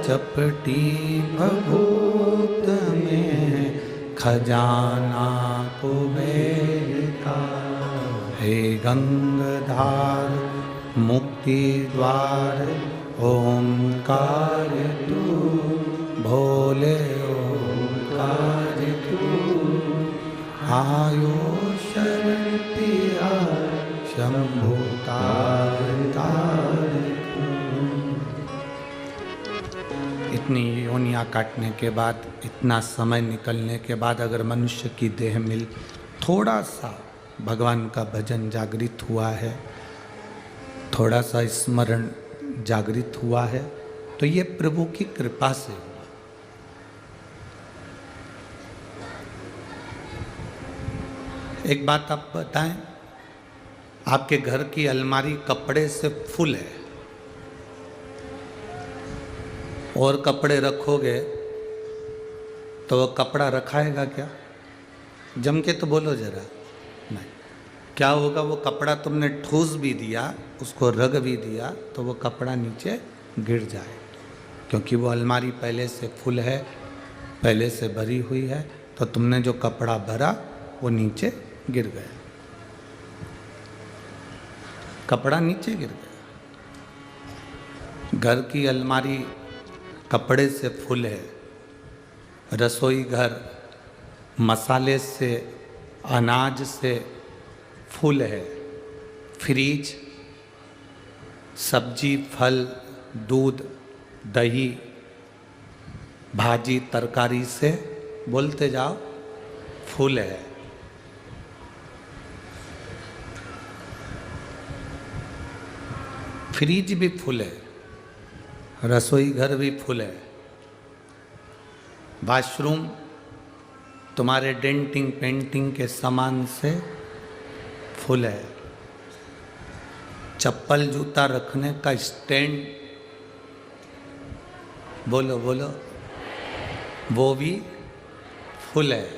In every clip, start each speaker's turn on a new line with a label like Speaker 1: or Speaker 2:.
Speaker 1: चपटी भभूत में खजाना कुबेर का। हे गंगाधार मुक्ति द्वार ओंकार तू, भोले ओंकार तू। आयो शरण तेरा शंभु तार तार तू। इतनी योनियाँ काटने के बाद, इतना समय निकलने के बाद अगर मनुष्य की देह मिल थोड़ा सा भगवान का भजन जागृत हुआ है, थोड़ा सा स्मरण जागृत हुआ है, तो ये प्रभु की कृपा से हुआ। एक बात आप बताएं, आपके घर की अलमारी कपड़े से फुल है और कपड़े रखोगे तो वो कपड़ा रखाएगा क्या? जम के तो बोलो जरा। नहीं, क्या होगा? वो कपड़ा तुमने ठूस भी दिया, उसको रग भी दिया, तो वो कपड़ा नीचे गिर जाए, क्योंकि वो अलमारी पहले से फुल है, पहले से भरी हुई है। तो तुमने जो कपड़ा भरा वो नीचे गिर गया, कपड़ा नीचे गिर गया। घर की अलमारी कपड़े से फुल है, रसोई घर मसाले से, अनाज से फुल है, फ्रिज सब्जी, फल, दूध, दही, भाजी, तरकारी से, बोलते जाओ, फुल है। फ्रिज भी फुल है, रसोई घर भी फुल है, वॉशरूम तुम्हारे डेंटिंग पेंटिंग के सामान से फुल है, चप्पल जूता रखने का स्टैंड, बोलो बोलो, वो भी फुल है।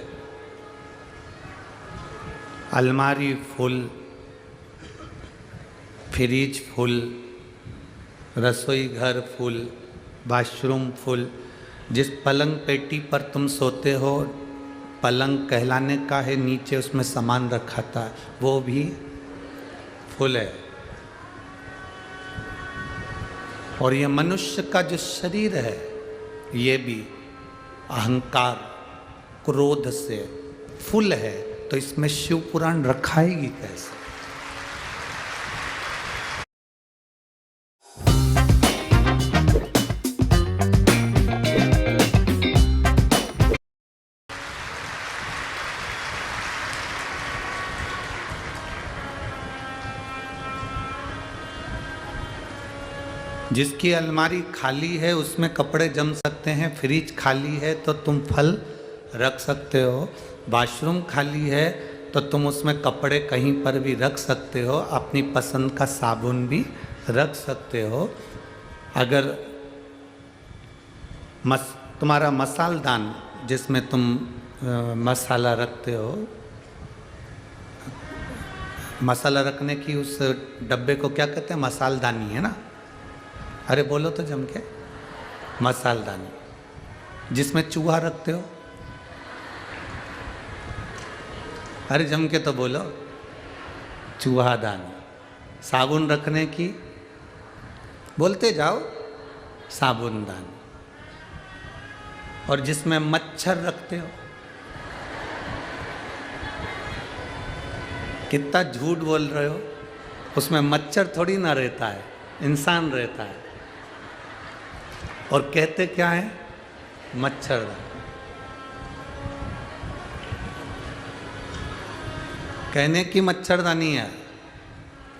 Speaker 1: अलमारी फुल, फ्रिज फुल, रसोई घर फुल, वॉशरूम फुल। जिस पलंग पेटी पर तुम सोते हो, पलंग कहलाने का है, नीचे उसमें सामान रखा था, वो भी फुल है। और ये मनुष्य का जो शरीर है, ये भी अहंकार, क्रोध से फुल है, तो इसमें शिव पुराण रखाएगी कैसे? जिसकी अलमारी खाली है उसमें कपड़े जम सकते हैं, फ्रिज खाली है तो तुम फल रख सकते हो, वॉशरूम खाली है तो तुम उसमें कपड़े कहीं पर भी रख सकते हो, अपनी पसंद का साबुन भी रख सकते हो। अगर तुम्हारा मसालदान जिसमें तुम मसाला रखते हो, मसाला रखने की उस डब्बे को क्या कहते हैं? मसालदानी है ना? अरे बोलो तो जम के, मसालदानी। जिसमें चूहा रखते हो, अरे जम के तो बोलो, चूहादानी। साबुन रखने की, बोलते जाओ, साबुनदानी। और जिसमें मच्छर रखते हो, कितना झूठ बोल रहे हो, उसमें मच्छर थोड़ी ना रहता है, इंसान रहता है। और कहते क्या है? मच्छरदानी। कहने की मच्छरदानी है,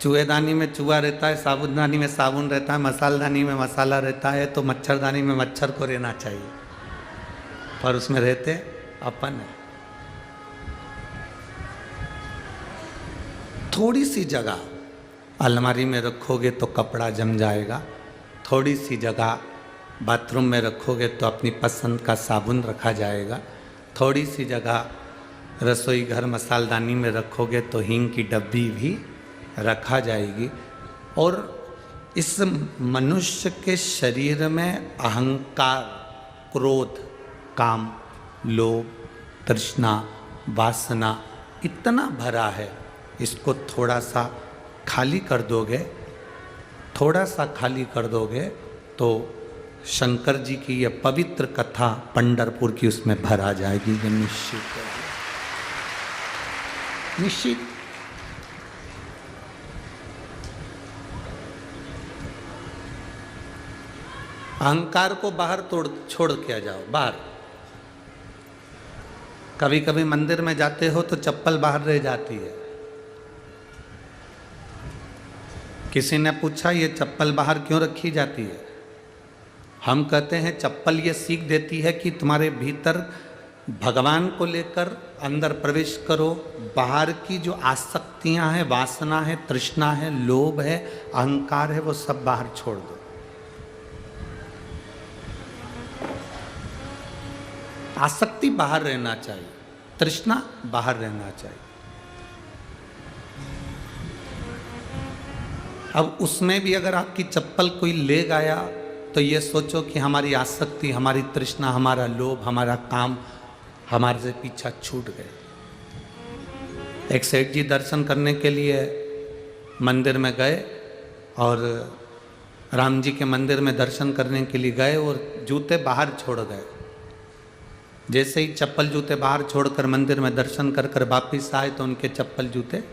Speaker 1: चूहेदानी में चूहा रहता है, साबुनदानी में साबुन रहता है, मसालदानी में मसाला रहता है, तो मच्छरदानी में मच्छर को रहना चाहिए, पर उसमें रहते अपन है। थोड़ी सी जगह अलमारी में रखोगे तो कपड़ा जम जाएगा, थोड़ी सी जगह बाथरूम में रखोगे तो अपनी पसंद का साबुन रखा जाएगा, थोड़ी सी जगह रसोई घर मसालदानी में रखोगे तो हींग की डब्बी भी रखा जाएगी। और इस मनुष्य के शरीर में अहंकार, क्रोध, काम, लोभ, तृष्णा, वासना इतना भरा है। इसको थोड़ा सा खाली कर दोगे, थोड़ा सा खाली कर दोगे तो शंकर जी की यह पवित्र कथा पंढरपुर की उसमें भरा जाएगी। ये निश्चित है, निश्चित। अहंकार को बाहर छोड़ के जाओ, बाहर। कभी कभी मंदिर में जाते हो तो चप्पल बाहर रह जाती है। किसी ने पूछा ये चप्पल बाहर क्यों रखी जाती है? हम कहते हैं चप्पल ये सीख देती है कि तुम्हारे भीतर भगवान को लेकर अंदर प्रवेश करो, बाहर की जो आसक्तियां हैं, वासना है, तृष्णा है, लोभ है, अहंकार है, वो सब बाहर छोड़ दो। आसक्ति बाहर रहना चाहिए, तृष्णा बाहर रहना चाहिए। अब उसमें भी अगर आपकी चप्पल कोई ले गया तो ये सोचो कि हमारी आसक्ति, हमारी तृष्णा, हमारा लोभ, हमारा काम हमारे से पीछा छूट गए। एक सेठ जी दर्शन करने के लिए मंदिर में गए और राम जी के मंदिर में दर्शन करने के लिए गए और जूते बाहर छोड़ गए। जैसे ही चप्पल जूते बाहर छोड़कर मंदिर में दर्शन कर कर वापिस आए तो उनके चप्पल जूते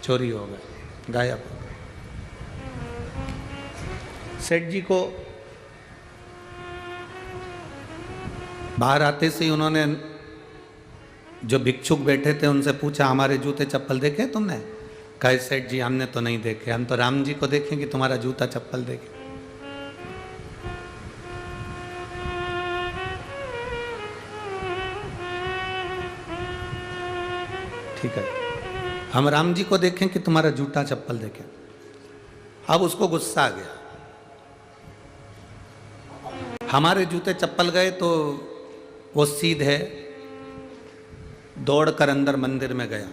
Speaker 1: चोरी हो गए, गायब हो गए। सेठ जी को बाहर आते से ही उन्होंने जो भिक्षुक बैठे थे उनसे पूछा, हमारे जूते चप्पल देखे तुमने? कहे सेठ जी हमने तो नहीं देखे, हम तो राम जी को देखें कि तुम्हारा जूता चप्पल देखे। ठीक है, हम राम जी को देखें कि तुम्हारा जूता चप्पल देखें। अब उसको गुस्सा आ गया, हमारे जूते चप्पल गए तो वो सीधे दौड़कर अंदर मंदिर में गया।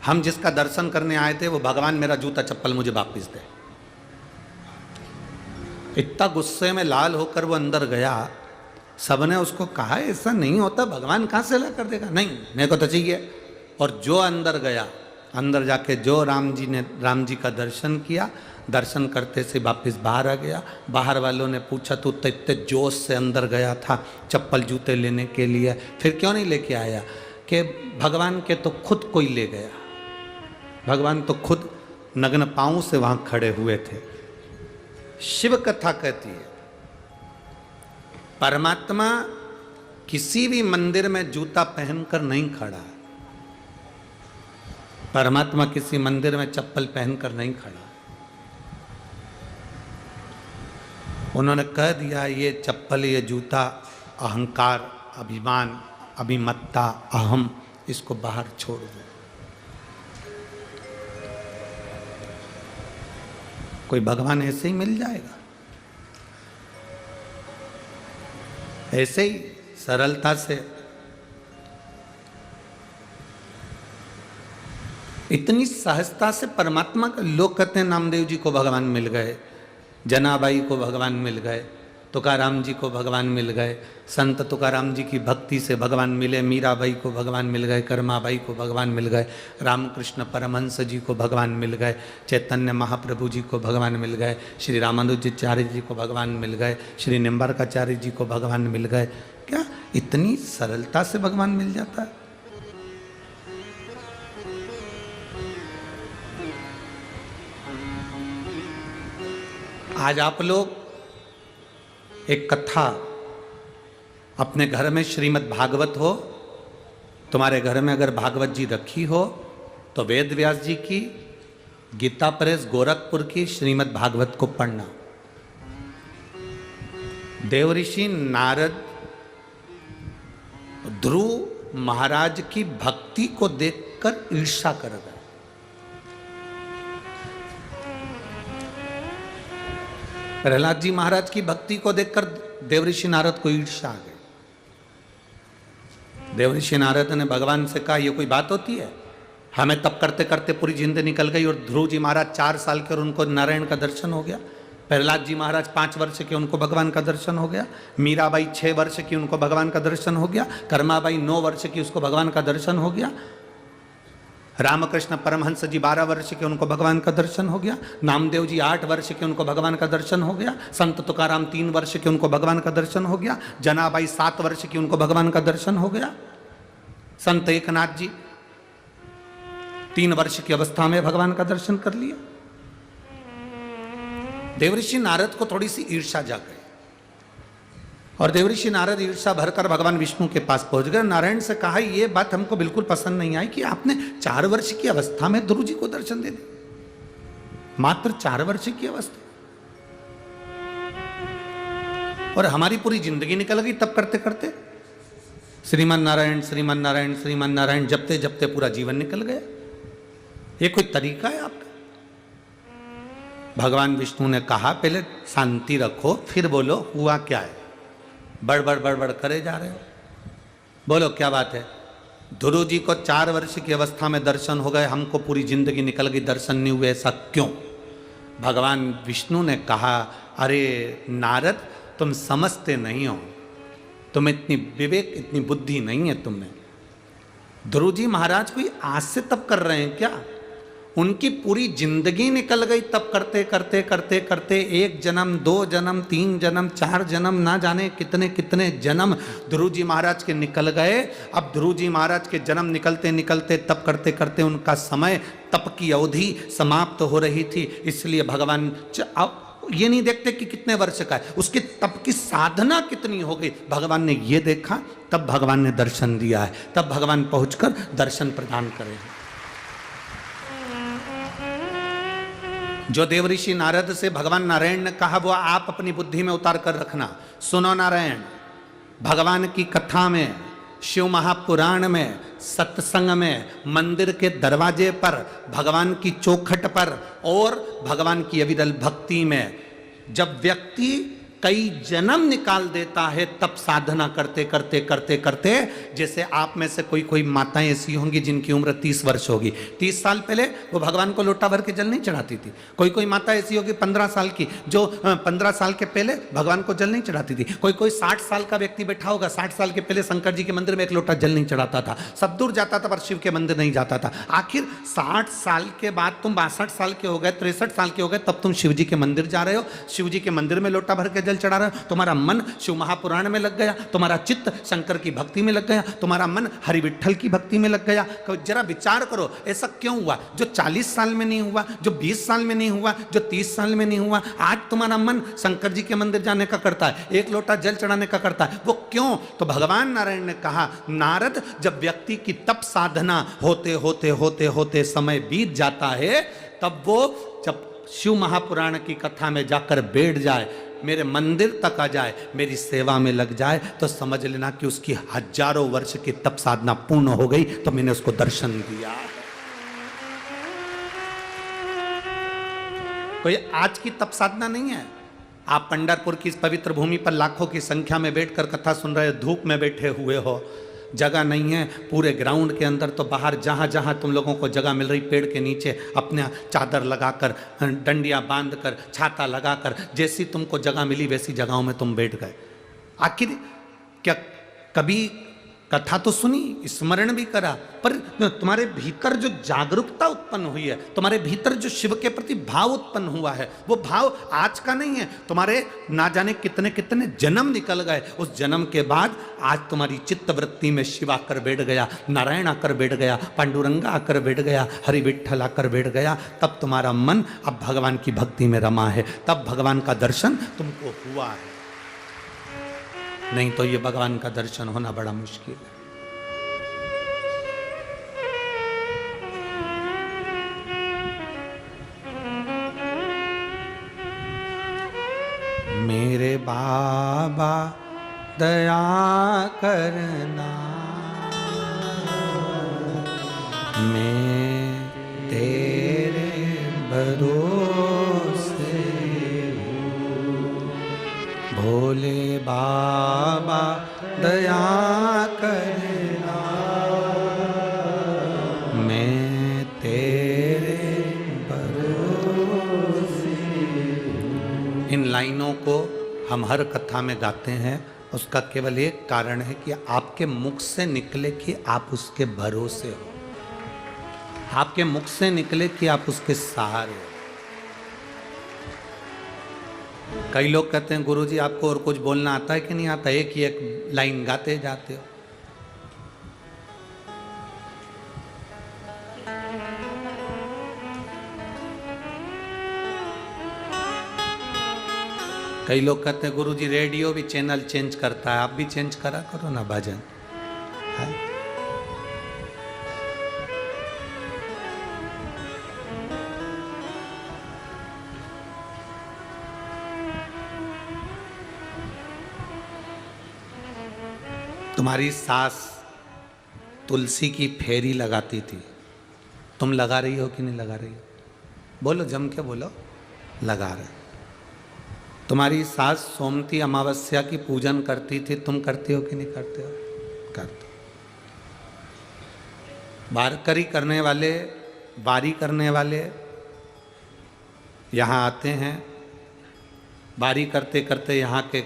Speaker 1: हम जिसका दर्शन करने आए थे वो भगवान मेरा जूता चप्पल मुझे वापस दे। इतना गुस्से में लाल होकर वो अंदर गया। सबने उसको कहा ऐसा नहीं होता, भगवान कहाँ से ला कर देगा? नहीं, मेरे को तो चाहिए। और जो अंदर गया, अंदर जाके जो राम जी का दर्शन किया, दर्शन करते से वापस बाहर आ गया। बाहर वालों ने पूछा तू तो इतने जोश से अंदर गया था चप्पल जूते लेने के लिए, फिर क्यों नहीं लेके आया? कि भगवान के तो खुद कोई ले गया, भगवान तो खुद नग्न पांव से वहां खड़े हुए थे। शिव कथा कहती है परमात्मा किसी भी मंदिर में जूता पहनकर नहीं खड़ा है, परमात्मा किसी मंदिर में चप्पल पहनकर नहीं खड़ा। उन्होंने कह दिया ये चप्पल, ये जूता अहंकार, अभिमान, अभिमत्ता, अहम, इसको बाहर छोड़ दो। कोई भगवान ऐसे ही मिल जाएगा? ऐसे ही सरलता से, इतनी सहजता से परमात्मा का। लोग कहते हैं नामदेव जी को भगवान मिल गए, जनाबाई को भगवान मिल गए, तुकाराम जी को भगवान मिल गए, संत तुकाराम जी की भक्ति से भगवान मिले, मीराबाई को भगवान मिल गए, कर्माबाई को भगवान मिल गए, रामकृष्ण परमहंस जी को भगवान मिल गए, चैतन्य महाप्रभु जी को भगवान मिल गए, श्री रामानुजाचार्य जी को भगवान मिल गए, श्री निम्बार्काचार्य जी को भगवान मिल गए। क्या इतनी सरलता से भगवान मिल जाता है? आज आप लोग एक कथा अपने घर में, श्रीमद् भागवत हो, तुम्हारे घर में अगर भागवत जी रखी हो तो वेद व्यास जी की, गीता प्रेस गोरखपुर की श्रीमद् भागवत को पढ़ना। देवऋषि नारद ध्रुव महाराज की भक्ति को देखकर ईर्ष्या कर गए। प्रहलाद जी महाराज की भक्ति को देखकर देवऋषि नारद को ईर्ष्या आ गई। देवऋषि नारद ने भगवान से कहा ये कोई बात होती है? हमें तप करते करते पूरी जिंदगी निकल गई और ध्रुव जी महाराज 4 साल के और उनको नारायण का दर्शन हो गया। प्रहलाद जी महाराज 5 वर्ष के, उनको भगवान का दर्शन हो गया। मीराबाई 6 वर्ष की, उनको भगवान का दर्शन हो गया। कर्माबाई 9 वर्ष की, उसको भगवान का दर्शन हो गया। रामकृष्ण परमहंस जी 12 वर्ष के, उनको भगवान का दर्शन हो गया। नामदेव जी 8 वर्ष के, उनको भगवान का दर्शन हो गया। संत तुकाराम 3 वर्ष के, उनको भगवान का दर्शन हो गया। जनाबाई 7 वर्ष की, उनको भगवान का दर्शन हो गया। संत एकनाथ जी 3 वर्ष की अवस्था में भगवान का दर्शन कर लिया। देवऋषि नारद को थोड़ी सी ईर्ष्या जाग गई और देवऋषि नारद ईर्ष्या भरकर भगवान विष्णु के पास पहुंच गए। नारायण से कहा, यह बात हमको बिल्कुल पसंद नहीं आई कि आपने 4 वर्ष की अवस्था में ध्रुव जी को दर्शन दे दिया, मात्र 4 वर्ष की अवस्था, और हमारी पूरी जिंदगी निकल गई तब करते करते। श्रीमान नारायण श्रीमान नारायण श्रीमान नारायण जपते जपते पूरा जीवन निकल गया। ये कोई तरीका है आपका? भगवान विष्णु ने कहा, पहले शांति रखो, फिर बोलो हुआ क्या है। बड़बड़ बड़बड़ करे जा रहे हो, बोलो क्या बात है। ध्रुव जी को 4 वर्ष की अवस्था में दर्शन हो गए, हमको पूरी जिंदगी निकल गई, दर्शन नहीं हुए, ऐसा क्यों? भगवान विष्णु ने कहा, अरे नारद, तुम समझते नहीं हो, तुम्हें इतनी विवेक, इतनी बुद्धि नहीं है तुम्हें। ध्रुव जी महाराज कोई आज से तप कर रहे हैं क्या? उनकी पूरी जिंदगी निकल गई तप करते करते करते करते। 1 जन्म, 2 जन्म, 3 जन्म, 4 जन्म, ना जाने कितने कितने जन्म ध्रुव जी महाराज के निकल गए। अब ध्रुव जी महाराज के जन्म निकलते निकलते तप करते करते उनका समय, तप की अवधि समाप्त हो रही थी। इसलिए भगवान ये नहीं देखते कि कितने वर्ष का है, उसकी तप की साधना कितनी हो गई, भगवान ने ये देखा, तब भगवान ने दर्शन दिया है, तब भगवान पहुंचकर दर्शन प्रदान करे हैं। जो देवऋषि नारद से भगवान नारायण ने कहा वो आप अपनी बुद्धि में उतार कर रखना। सुनो नारायण, भगवान की कथा में, शिव महापुराण में, सत्संग में, मंदिर के दरवाजे पर, भगवान की चौखट पर और भगवान की अविरल भक्ति में जब व्यक्ति कई जन्म निकाल देता है तब साधना करते करते करते करते, जैसे आप में से कोई कोई माताएं ऐसी होंगी जिनकी उम्र 30 वर्ष होगी, 30 साल पहले वो भगवान को लोटा भर के जल नहीं चढ़ाती थी। कोई कोई माता ऐसी होगी 15 साल की जो 15 साल के पहले भगवान को जल नहीं चढ़ाती थी। कोई कोई 60 साल का व्यक्ति बैठा होगा, 60 साल के पहले शंकर जी के मंदिर में 1 लोटा जल नहीं चढ़ाता था, सब दूर जाता था पर शिव के मंदिर नहीं जाता था। आखिर 60 साल के बाद तुम 62 साल के हो गए, 63 साल के हो गए, तब तुम शिव जी के मंदिर जा रहे हो, शिव जी के मंदिर में लोटा भर के जल चढ़ा रहे हो, तुम्हारा मन शिव महापुराण में लग गया, तुम्हारा चित्त शंकर की भक्ति में लग गया, तुम्हारा मन हरि विठ्ठल की भक्ति में लग गया। जरा विचार करो, ऐसा क्यों हुआ? जो 40 साल में नहीं हुआ, जो 20 साल में नहीं हुआ, जो 30 साल में नहीं हुआ, आज तुम्हारा मन शंकर जी के मंदिर जाने का करता है, 1 लोटा जल चढ़ाने का करता है, वो क्यों? तो भगवान नारायण ने कहा, नारद, जब व्यक्ति की तप साधना होते होते होते होते समय बीत जाता है, तब वो जब शिव महापुराण की कथा में जाकर बैठ जाए, मेरे मंदिर तक आ जाए, मेरी सेवा में लग जाए, तो समझ लेना कि उसकी हजारों वर्ष की तप साधना पूर्ण हो गई, तो मैंने उसको दर्शन दिया। कोई आज की तप साधना नहीं है। आप पंढरपुर की इस पवित्र भूमि पर लाखों की संख्या में बैठकर कथा सुन रहे हो, धूप में बैठे हुए हो, जगह नहीं है पूरे ग्राउंड के अंदर, तो बाहर जहाँ जहाँ तुम लोगों को जगह मिल रही, पेड़ के नीचे अपने चादर लगाकर, डंडियाँ बांधकर, छाता लगाकर, जैसी तुमको जगह मिली वैसी जगहों में तुम बैठ गए। आखिर क्या कभी कथा तो सुनी, स्मरण भी करा, पर तुम्हारे भीतर जो जागरूकता उत्पन्न हुई है, तुम्हारे भीतर जो शिव के प्रति भाव उत्पन्न हुआ है, वो भाव आज का नहीं है, तुम्हारे ना जाने कितने कितने जन्म निकल गए। उस जन्म के बाद आज तुम्हारी चित्त वृत्ति में शिव आकर बैठ गया, नारायण आकर बैठ गया, पांडुरंगा आकर बैठ गया, हरि विठ्ठल आकर बैठ गया, तब तुम्हारा मन अब भगवान की भक्ति में रमा है, तब भगवान का दर्शन तुमको हुआ है। नहीं तो ये भगवान का दर्शन होना बड़ा मुश्किल है। मेरे बाबा दया करना, मैं तेरे भरोसे हूँ, भोले बाबा दया करना, मैं लाइनों को हम हर कथा में गाते हैं, उसका केवल एक कारण है कि आपके मुख से निकले कि आप उसके भरोसे हो, आपके मुख से निकले कि आप उसके सहारे हो। कई लोग कहते हैं गुरुजी आपको और कुछ बोलना आता है कि नहीं आता, एक ही एक लाइन गाते जाते हो। कई लोग कहते हैं गुरुजी रेडियो भी चैनल चेंज करता है, आप भी चेंज करा करो ना भजन है? तुम्हारी सास तुलसी की फेरी लगाती थी, तुम लगा रही हो कि नहीं लगा रही हो? बोलो, जम के बोलो, लगा रहे। तुम्हारी सास सोमती अमावस्या की पूजन करती थी, तुम करते हो कि नहीं करते हो? करते। वारकरी करने वाले, वारी करने वाले यहाँ आते हैं, वारी करते करते यहाँ के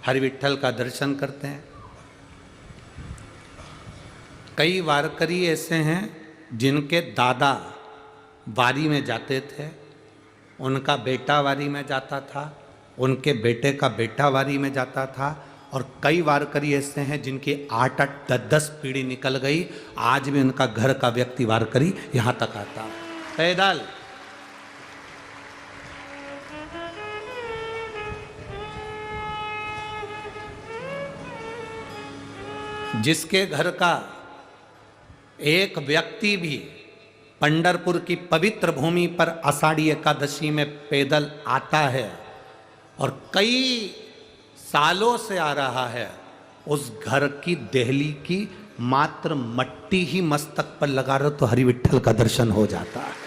Speaker 1: हरि विट्ठल का दर्शन करते हैं। कई वारकरी ऐसे हैं जिनके दादा वारी में जाते थे, उनका बेटा वारी में जाता था, उनके बेटे का बेटा वारी में जाता था, और कई वारकरी ऐसे हैं जिनकी 8-8, 10-10 पीढ़ी निकल गई, आज भी उनका घर का व्यक्ति वारकरी यहाँ तक आता है पैदल। जिसके घर का एक व्यक्ति भी पंढरपुर की पवित्र भूमि पर आषाढ़ी एकादशी में पैदल आता है और कई सालों से आ रहा है, उस घर की देहली की मात्र मट्टी ही मस्तक पर लगा रहे तो हरि विट्ठल का दर्शन हो जाता है।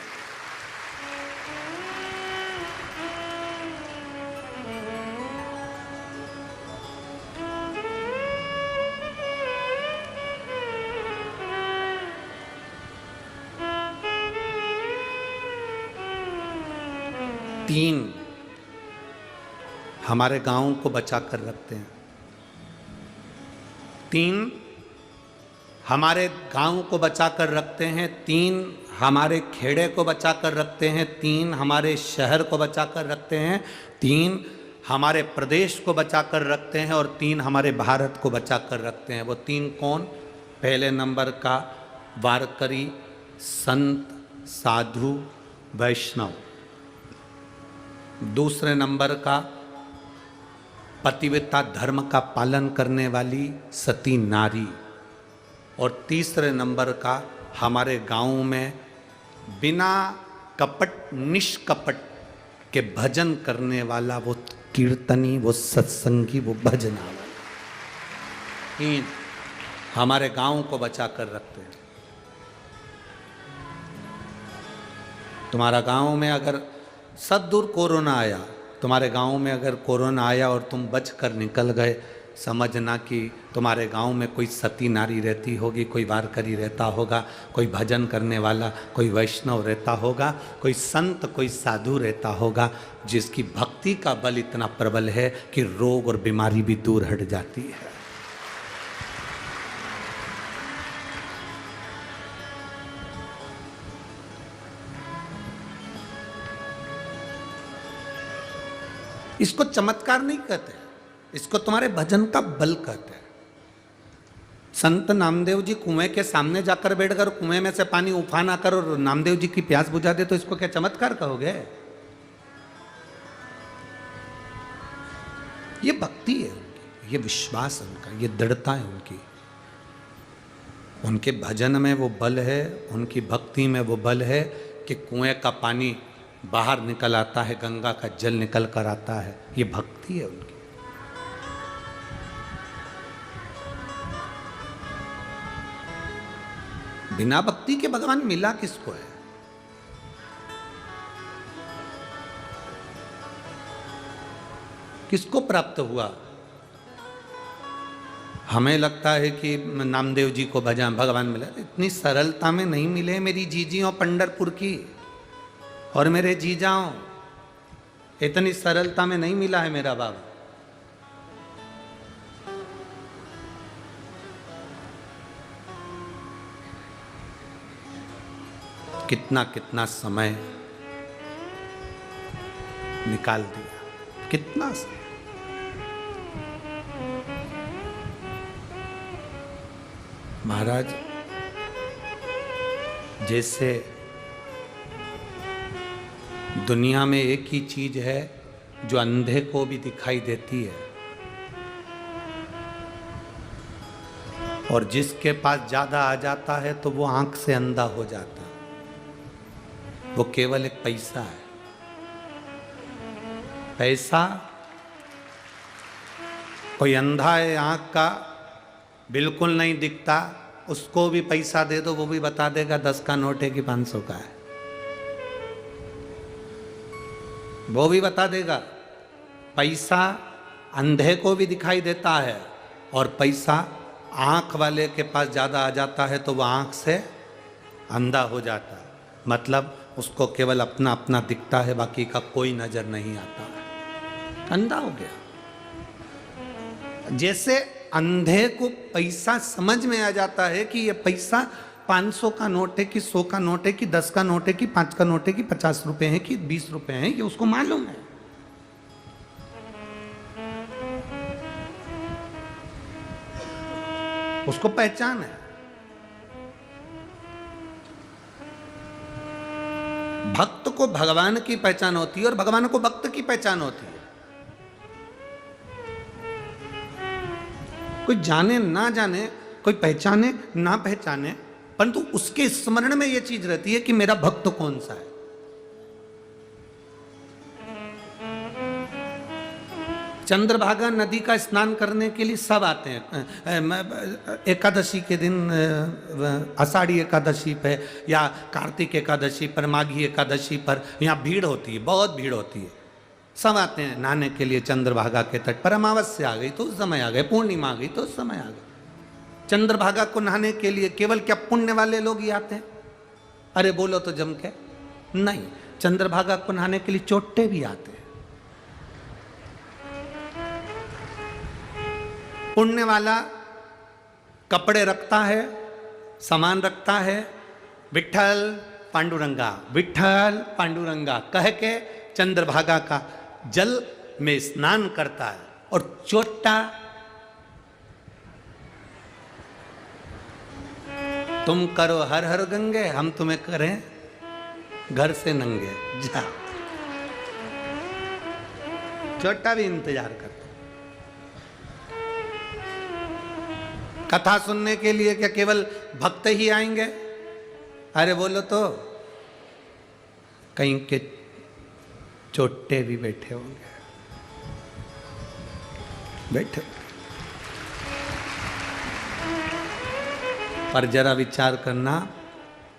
Speaker 1: तीन हमारे गांव को बचा कर रखते हैं, तीन हमारे गांव को बचा कर रखते हैं, तीन हमारे खेड़े को बचा कर रखते हैं, तीन हमारे शहर को बचा कर रखते हैं, तीन हमारे प्रदेश को बचा कर रखते हैं, और तीन हमारे भारत को बचा कर रखते हैं। वो तीन कौन? पहले नंबर का वारकरी, संत, साधु, वैष्णव। दूसरे नंबर का पतिव्रता धर्म का पालन करने वाली सती नारी, और तीसरे नंबर का हमारे गांव में बिना कपट, निष्कपट के भजन करने वाला वो कीर्तनी, वो सत्संगी, वो भजना वाला। इन हमारे गांव को बचा कर रखते हैं। तुम्हारा गांव में अगर सदूर कोरोना आया, तुम्हारे गांव में अगर कोरोना आया और तुम बच कर निकल गए, समझना कि तुम्हारे गांव में कोई सती नारी रहती होगी, कोई वारकरी रहता होगा, कोई भजन करने वाला, कोई वैष्णव रहता होगा, कोई संत, कोई साधु रहता होगा, जिसकी भक्ति का बल इतना प्रबल है कि रोग और बीमारी भी दूर हट जाती है। इसको चमत्कार नहीं कहते, इसको तुम्हारे भजन का बल कहते हैं। संत नामदेव जी कुएं के सामने जाकर बैठकर कुएं में से पानी उफान आकर और नामदेव जी की प्यास बुझा दे, तो इसको क्या चमत्कार कहोगे? ये भक्ति है उनकी, ये विश्वास है उनका, ये दृढ़ता है उनकी। उनके भजन में वो बल है, उनकी भक्ति में वो बल है कि कुएं का पानी बाहर निकल आता है, गंगा का जल निकल कर आता है। ये भक्ति है उनकी। बिना भक्ति के भगवान मिला किसको है? किसको प्राप्त हुआ? हमें लगता है कि नामदेव जी को भगवान मिला, इतनी सरलता में नहीं मिले मेरी जीजियों पंढरपुर की और मेरे जीजाओं। इतनी सरलता में नहीं मिला है मेरा बाबा। कितना कितना समय निकाल दिया, कितना समय। महाराज, जैसे दुनिया में एक ही चीज है जो अंधे को भी दिखाई देती है, और जिसके पास ज्यादा आ जाता है तो वो आंख से अंधा हो जाता है। वो केवल एक पैसा है। पैसा, कोई अंधा है आंख का, बिल्कुल नहीं दिखता, उसको भी पैसा दे दो वो भी बता देगा 10 का नोट है कि 500 का है, वो भी बता देगा। पैसा अंधे को भी दिखाई देता है, और पैसा आंख वाले के पास ज्यादा आ जाता है तो वह आंख से अंधा हो जाता है। मतलब उसको केवल अपना अपना दिखता है, बाकी का कोई नजर नहीं आता है, अंधा हो गया। जैसे अंधे को पैसा समझ में आ जाता है कि ये पैसा 500 का नोट है कि 100 का नोट है कि 10 का नोट है कि 5 का नोट है कि 50 रुपए है कि 20 रुपए है, ये उसको मालूम है। उसको पहचान है। भक्त को भगवान की पहचान होती है और भगवान को भक्त की पहचान होती है। कोई जाने ना जाने, कोई पहचाने ना पहचाने, परंतु उसके स्मरण में यह चीज रहती है कि मेरा भक्त कौन सा है। चंद्रभागा नदी का स्नान करने के लिए सब आते हैं। एकादशी के दिन, आषाढ़ी एकादशी पे या कार्तिक एकादशी पर, माघी एकादशी पर यहाँ भीड़ होती है, बहुत भीड़ होती है। सब आते हैं नहाने के लिए चंद्रभागा के तट पर। अमावस्या आ गई तो उस समय आ गए, पूर्णिमा आ गई तो उस समय आ गए। चंद्रभागा को नहाने के लिए केवल क्या पुण्य वाले लोग ही आते हैं? अरे बोलो तो जम के नहीं, चंद्रभागा को नहाने के लिए चोट्टे भी आते हैं। पुण्य वाला कपड़े रखता है, सामान रखता है, विठल पांडुरंगा, विठल पांडुरंगा कह के चंद्रभागा का जल में स्नान करता है। और चोट्टा, तुम करो हर हर गंगे, हम तुम्हें करें घर से नंगे, जा। चोट्टा भी इंतजार करता। कथा सुनने के लिए क्या केवल भक्त ही आएंगे? अरे बोलो तो कहीं के चोट्टे भी बैठे होंगे, बैठे। पर जरा विचार करना,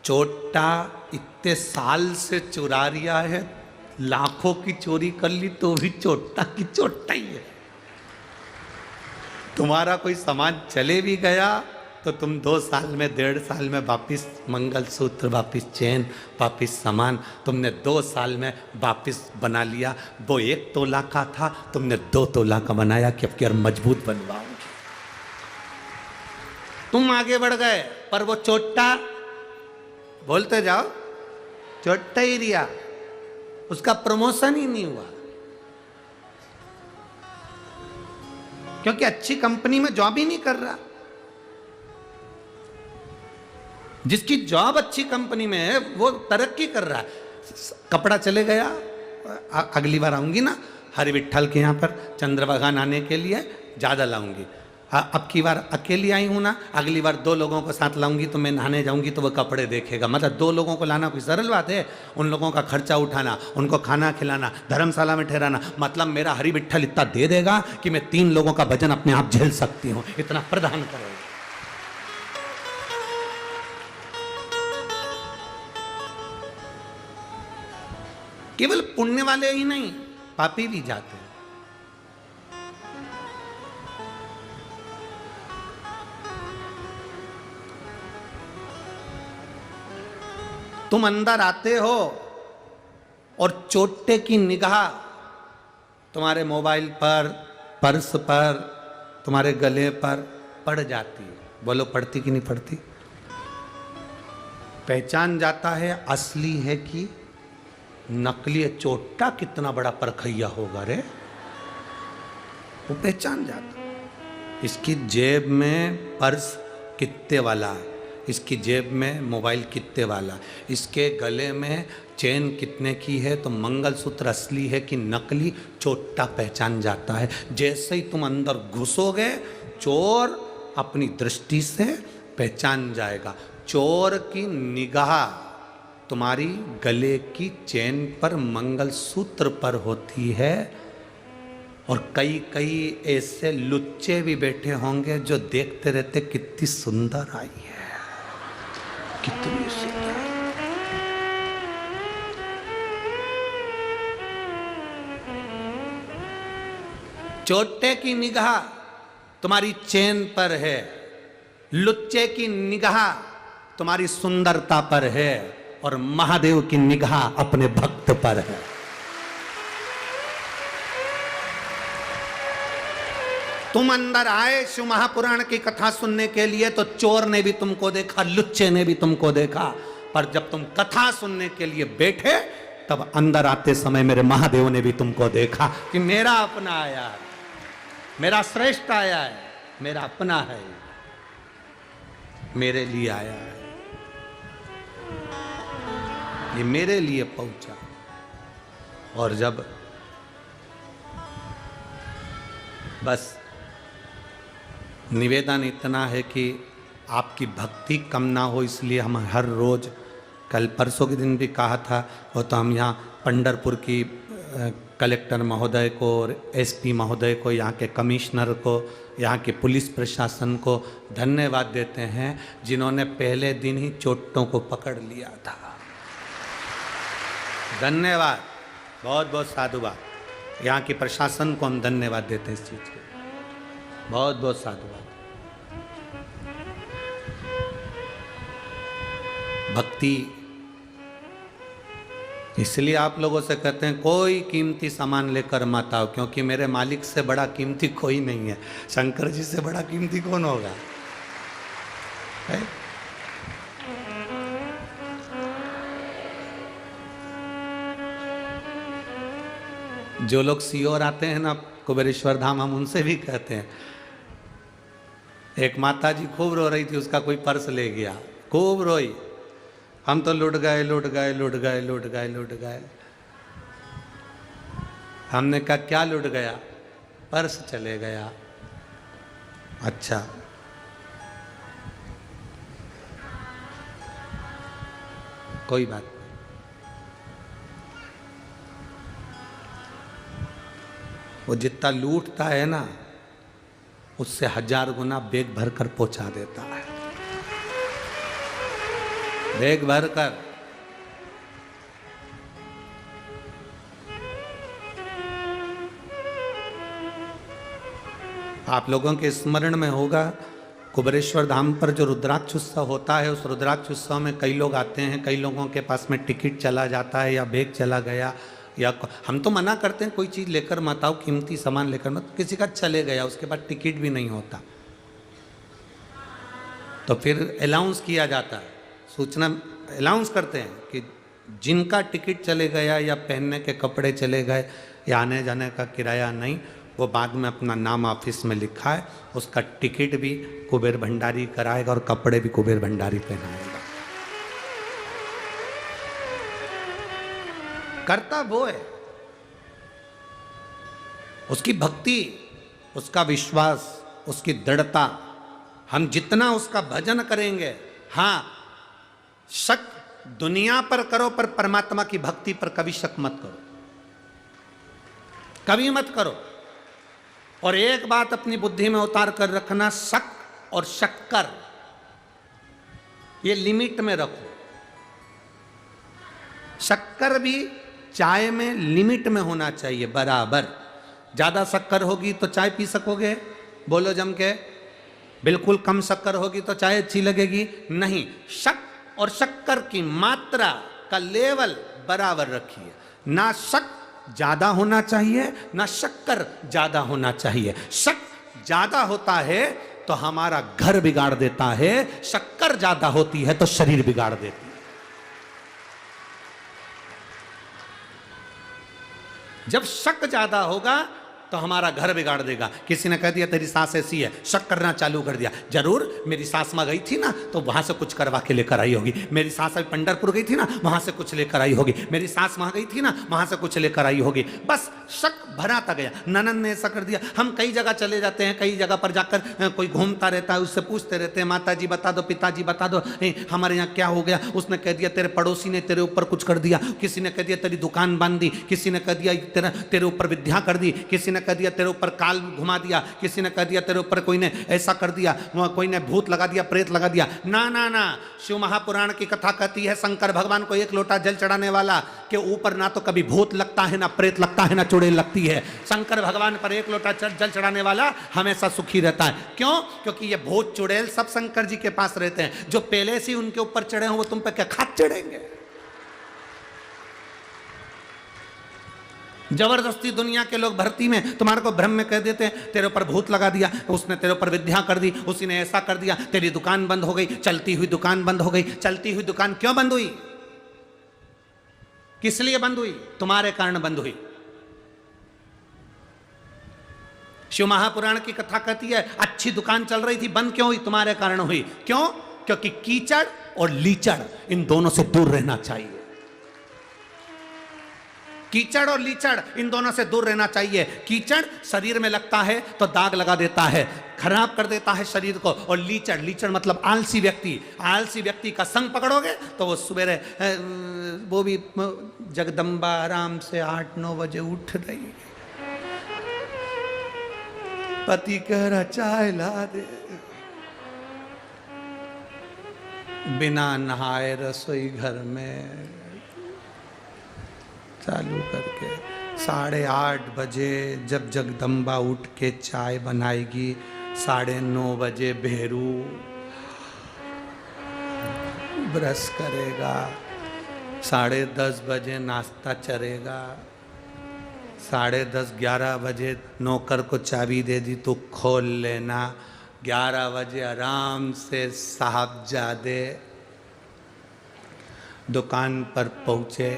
Speaker 1: चोट्टा इतने साल से चुरा रिया है, लाखों की चोरी कर ली तो भी चोट्टा की चोट्टा ही है। तुम्हारा कोई सामान चले भी गया तो तुम 2 साल में, 1.5 साल में वापिस मंगलसूत्र, वापिस चेन, वापिस सामान तुमने 2 साल में वापिस बना लिया। वो 1 तोला का था, तुमने 2 तोला का बनाया कि अब क्या मजबूत बनवाओगे। तुम आगे बढ़ गए, पर वो चोट्टा, बोलते जाओ, चोट्टा ही रिया, उसका प्रमोशन ही नहीं हुआ। क्योंकि अच्छी कंपनी में जॉब ही नहीं कर रहा। जिसकी जॉब अच्छी कंपनी में है वो तरक्की कर रहा है। कपड़ा चले गया, अगली बार आऊंगी ना हरि विठल के यहाँ पर चंद्रभागा नहाने के लिए, ज़्यादा लाऊंगी। अब की बार अकेली आई हूँ ना, अगली बार 2 लोगों को साथ लाऊंगी तो मैं नहाने जाऊंगी तो वो कपड़े देखेगा। मतलब 2 लोगों को लाना कोई सरल बात है? उन लोगों का खर्चा उठाना, उनको खाना खिलाना, धर्मशाला में ठहराना, मतलब मेरा हरि विठल इतना दे देगा कि मैं 3 लोगों का वजन अपने आप झेल सकती हूँ, इतना प्रदान करेगा। केवल पुण्य वाले ही नहीं, पापी भी जाते हैं। तुम अंदर आते हो और चोट्टे की निगाह तुम्हारे मोबाइल पर, पर्स पर, तुम्हारे गले पर पड़ जाती है। बोलो पड़ती कि नहीं पड़ती? पहचान जाता है असली है कि नकली है। चोटा कितना बड़ा परखैया होगा रे, वो पहचान जाता। इसकी जेब में पर्स कितने वाला है, इसकी जेब में मोबाइल कितने वाला, इसके गले में चेन कितने की है, तो मंगलसूत्र असली है कि नकली, चोटा पहचान जाता है। जैसे ही तुम अंदर घुसोगे, चोर अपनी दृष्टि से पहचान जाएगा। चोर की निगाह तुम्हारी गले की चेन पर, मंगलसूत्र पर होती है। और कई कई ऐसे लुच्चे भी बैठे होंगे जो देखते रहते कितनी सुंदर आई है, कितनी सुंदर। चोटे की निगाह तुम्हारी चेन पर है, लुच्चे की निगाह तुम्हारी सुंदरता पर है, और महादेव की निगाह अपने भक्त पर है। तुम अंदर आए शिव महापुराण की कथा सुनने के लिए तो चोर ने भी तुमको देखा, लुच्चे ने भी तुमको देखा, पर जब तुम कथा सुनने के लिए बैठे तब अंदर आते समय मेरे महादेव ने भी तुमको देखा कि मेरा अपना आया है, मेरा श्रेष्ठ आया है, मेरा अपना है, मेरे लिए आया है, ये मेरे लिए पहुंचा। और जब बस निवेदन इतना है कि आपकी भक्ति कम ना हो, इसलिए हम हर रोज़, कल परसों के दिन भी कहा था, वो तो हम यहाँ पंढरपुर की कलेक्टर महोदय को और एसपी महोदय को, यहाँ के कमिश्नर को, यहाँ के पुलिस प्रशासन को धन्यवाद देते हैं जिन्होंने पहले दिन ही चोटों को पकड़ लिया था। धन्यवाद, बहुत बहुत साधुवाद। यहाँ के प्रशासन को हम धन्यवाद देते हैं इस चीज़ के, बहुत बहुत साधुवाद। भक्ति, इसलिए आप लोगों से कहते हैं कोई कीमती सामान लेकर मत आओ, क्योंकि मेरे मालिक से बड़ा कीमती कोई नहीं है। शंकर जी से बड़ा कीमती कौन होगा? है? जो लोग सीओर आते हैं ना कुबेरेश्वर धाम, हम उनसे भी कहते हैं। एक माता जी खूब रो रही थी, उसका कोई पर्स ले गया, खूब रोई। हम तो लुट गए लुट गए लुट गए लुट गए लुट गए। हमने कहा क्या लुट गया? पर्स चले गया। अच्छा, कोई बात नहीं। वो जितना लूटता है ना, उससे 1000 गुना बैग भर कर पहुंचा देता है, बैग भर कर। आप लोगों के स्मरण में होगा, कुबेरेश्वर धाम पर जो रुद्राक्ष उत्सव होता है, उस रुद्राक्ष उत्सव में कई लोग आते हैं, कई लोगों के पास में टिकट चला जाता है या बैग चला गया, या हम तो मना करते हैं कोई चीज़ लेकर मत आओ, कीमती सामान लेकर मत। किसी का चले गया, उसके बाद टिकट भी नहीं होता, तो फिर अनाउंस किया जाता है, सूचना अनाउंस करते हैं कि जिनका टिकट चले गया या पहनने के कपड़े चले गए या आने जाने का किराया नहीं, वो बाद में अपना नाम ऑफिस में लिखा है, उसका टिकट भी कुबेर भंडारी कराएगा और कपड़े भी कुबेर भंडारी पहनाएगा। करता वो है, उसकी भक्ति, उसका विश्वास, उसकी दृढ़ता। हम जितना उसका भजन करेंगे, हाँ शक दुनिया पर करो पर परमात्मा की भक्ति पर कभी शक मत करो, कभी मत करो। और एक बात अपनी बुद्धि में उतार कर रखना, शक और शक्कर ये लिमिट में रखो। शक्कर भी चाय में लिमिट में होना चाहिए, बराबर। ज्यादा शक्कर होगी तो चाय पी सकोगे? बोलो जम के। बिल्कुल कम शक्कर होगी तो चाय अच्छी लगेगी? नहीं। शक और शक्कर की मात्रा का लेवल बराबर रखिए, ना शक ज्यादा होना चाहिए ना शक्कर ज्यादा होना चाहिए। शक ज्यादा होता है तो हमारा घर बिगाड़ देता है, शक्कर ज्यादा होती है तो शरीर बिगाड़ देती है। जब शक ज्यादा होगा तो हमारा घर बिगाड़ देगा। किसी ने कह दिया तेरी सास ऐसी है, शक करना चालू कर दिया, जरूर मेरी सास मां गई थी ना तो वहां से कुछ करवा के लेकर आई होगी, मेरी सास अभी पंढरपुर गई थी ना वहां से कुछ लेकर आई होगी, मेरी सास वहां गई थी ना वहां से कुछ लेकर आई होगी। बस शक भराता गया। ननन ने ऐसा कर दिया। हम कई जगह चले जाते हैं, कई जगह पर जाकर कोई घूमता रहता है, उससे पूछते रहते हैं माता जी बता दो, पिताजी बता दो, हमारे यहाँ क्या हो गया। उसने कह दिया तेरे पड़ोसी ने तेरे ऊपर कुछ कर दिया, किसी ने कह दिया तेरी दुकान बांध दी, किसी ने कह दिया तेरे ऊपर विद्या कर दी, किसी ने कह दिया तेरे ऊपर काल घुमा दिया, किसी ने कह दिया तेरे ऊपर कोई ने ऐसा कर दिया, कोई ने भूत लगा दिया, प्रेत लगा दिया। ना ना ना, शिव महापुराण की कथा कहती है शंकर भगवान को एक लोटा जल चढ़ाने वाला के ऊपर ना तो कभी भूत लगता है, ना प्रेत लगता है, ना चुड़ैल लगती है। शंकर भगवान पर एक लोटा जल चढ़ाने वाला हमेशा सुखी रहता है। क्यों? क्योंकि ये भूत चुड़ैल सब शंकर जी के पास रहते हैं। जो पहले से उनके ऊपर चढ़े हो वो तुम पे क्या खाद चढ़ेंगे? जबरदस्ती दुनिया के लोग भर्ती में तुम्हारे को भ्रम में कह देते हैं तेरे ऊपर भूत लगा दिया, उसने तेरे ऊपर विद्या कर दी, उसी ने ऐसा कर दिया, तेरी दुकान बंद हो गई, चलती हुई दुकान बंद हो गई। चलती हुई दुकान क्यों बंद हुई? किस लिए बंद हुई? तुम्हारे कारण बंद हुई। शिव महापुराण की कथा कहती है अच्छी दुकान चल रही थी, बंद क्यों हुई? तुम्हारे कारण हुई। क्यों? क्योंकि कीचड़ और लीचड़ इन दोनों से दूर रहना चाहिए। कीचड़ और लीचड़ इन दोनों से दूर रहना चाहिए। कीचड़ शरीर में लगता है तो दाग लगा देता है, खराब कर देता है शरीर को। और लीचड़, लीचड़ मतलब आलसी व्यक्ति, आलसी व्यक्ति का संग पकड़ोगे तो वो सुबह वो भी जगदम्बा आराम से 8-9 बजे उठ रही है, पति कह रहा चाय ला दे, बिना नहाए रसोई घर में चालू करके 8:30 बजे जब जगदम्बा उठ के चाय बनाएगी, 9:30 बजे भेरू ब्रश करेगा, 10:30 बजे नाश्ता चलेगा, 10:30 11 बजे नौकर को चाबी दे दी तो खोल लेना, 11 बजे आराम से साहबजादे दुकान पर पहुँचे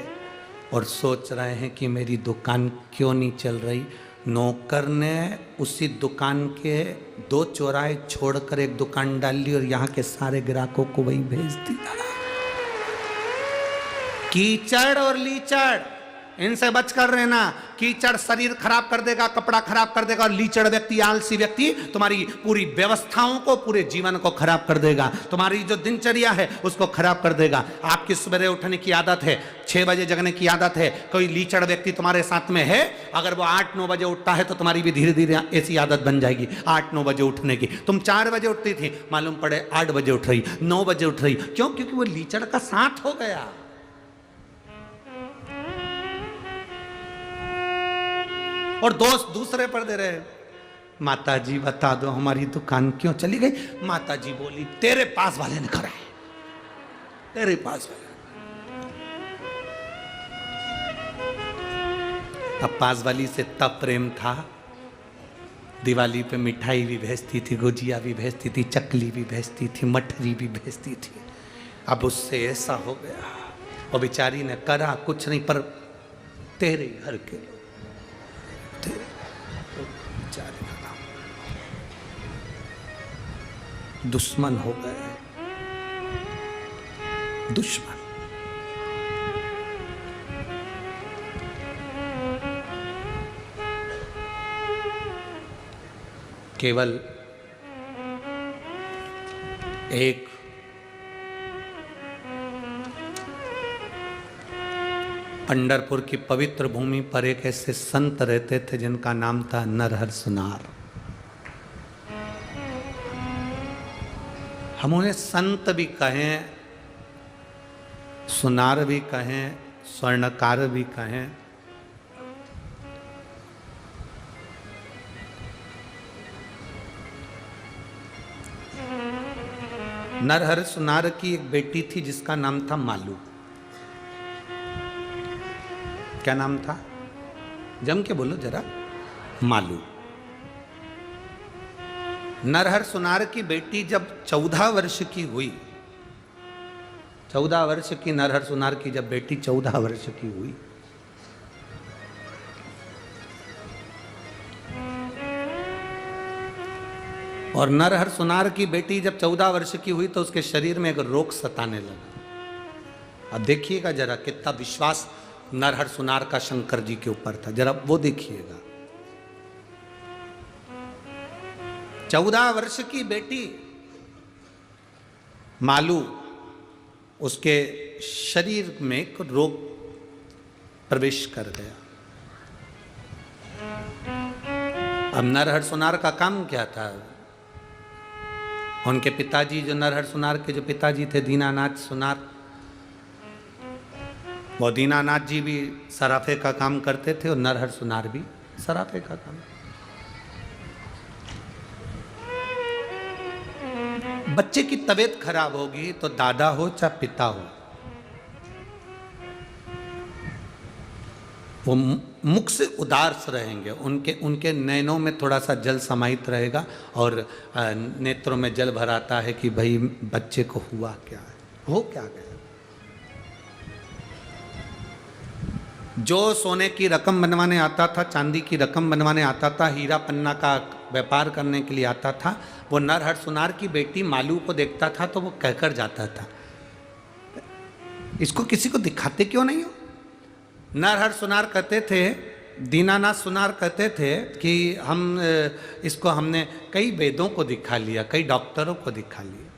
Speaker 1: और सोच रहे हैं कि मेरी दुकान क्यों नहीं चल रही। नौकर ने उसी दुकान के 2 चौराहे छोड़कर एक दुकान डाल ली और यहाँ के सारे ग्राहकों को वही भेज दिया। कीचड़ और लीचड़ इनसे बचकर रहना। कीचड़ शरीर खराब कर देगा, कपड़ा खराब कर देगा, और लीचड़ व्यक्ति, आलसी व्यक्ति तुम्हारी पूरी व्यवस्थाओं को, पूरे जीवन को खराब कर देगा। तुम्हारी जो दिनचर्या है उसको खराब कर देगा। आपकी सवेरे उठने की आदत है, 6 बजे जगने की आदत है, कोई लीचड़ व्यक्ति तुम्हारे साथ में है, अगर वो 8-9 बजे उठता है तो तुम्हारी भी धीरे धीरे ऐसी आदत बन जाएगी 8-9 बजे उठने की। तुम 4 बजे उठती थी, मालूम पड़े 8 बजे उठ रही, 9 बजे उठ रही। क्यों? क्योंकि वो लीचड़ का साथ हो गया। और दोस्त दूसरे पर दे रहे, माता जी बता दो हमारी दुकान क्यों चली गई। माता जी बोली तेरे पास वाले ने कराए, तेरे पास वाले। अब पास वाली से तब प्रेम था, दिवाली पे मिठाई भी भेजती थी, गुजिया भी भेजती थी, चकली भी भेजती थी, मठरी भी भेजती थी। अब उससे ऐसा हो गया, और बेचारी ने करा कुछ नहीं, पर तेरे घर के लोग दुश्मन हो गए, दुश्मन। केवल एक पंढरपुर की पवित्र भूमि पर एक ऐसे संत रहते थे जिनका नाम था नरहर सुनार। हम उन्हें संत भी कहें, सुनार भी कहें, स्वर्णकार भी कहें। नरहर सुनार की एक बेटी थी जिसका नाम था मालू। क्या नाम था? जम के बोलो जरा। मालू। नरहर सुनार की बेटी जब 14 वर्ष की हुई, 14 वर्ष की नरहर सुनार की जब बेटी 14 वर्ष की हुई, और नरहर सुनार की बेटी जब 14 वर्ष की हुई तो उसके शरीर में एक रोग सताने लगा। अब देखिएगा जरा कितना विश्वास नरहर सुनार का शंकर जी के ऊपर था, जरा वो देखिएगा। 14 वर्ष की बेटी मालू, उसके शरीर में एक रोग प्रवेश कर गया। अब नरहर सुनार का काम क्या था? उनके पिताजी, जो नरहर सुनार के जो पिताजी थे दीनानाथ सुनार, वो दीनानाथ जी भी सराफे का काम करते थे और नरहर सुनार भी सराफे का काम। बच्चे की तबीयत खराब होगी तो दादा हो चाहे पिता हो, वो मुख से उदास रहेंगे, उनके नैनों में थोड़ा सा जल समाहित रहेगा और नेत्रों में जल भराता है कि भाई बच्चे को हुआ क्या है, हो क्या गया। जो सोने की रकम बनवाने आता था, चांदी की रकम बनवाने आता था, हीरा पन्ना का व्यापार करने के लिए आता था, वो नरहर सुनार की बेटी मालू को देखता था तो वो कहकर जाता था, इसको किसी को दिखाते क्यों नहीं हो। नरहर सुनार कहते थे, दीनानाथ सुनार कहते थे कि हम इसको हमने कई वेदों को दिखा लिया, कई डॉक्टरों को दिखा लिया।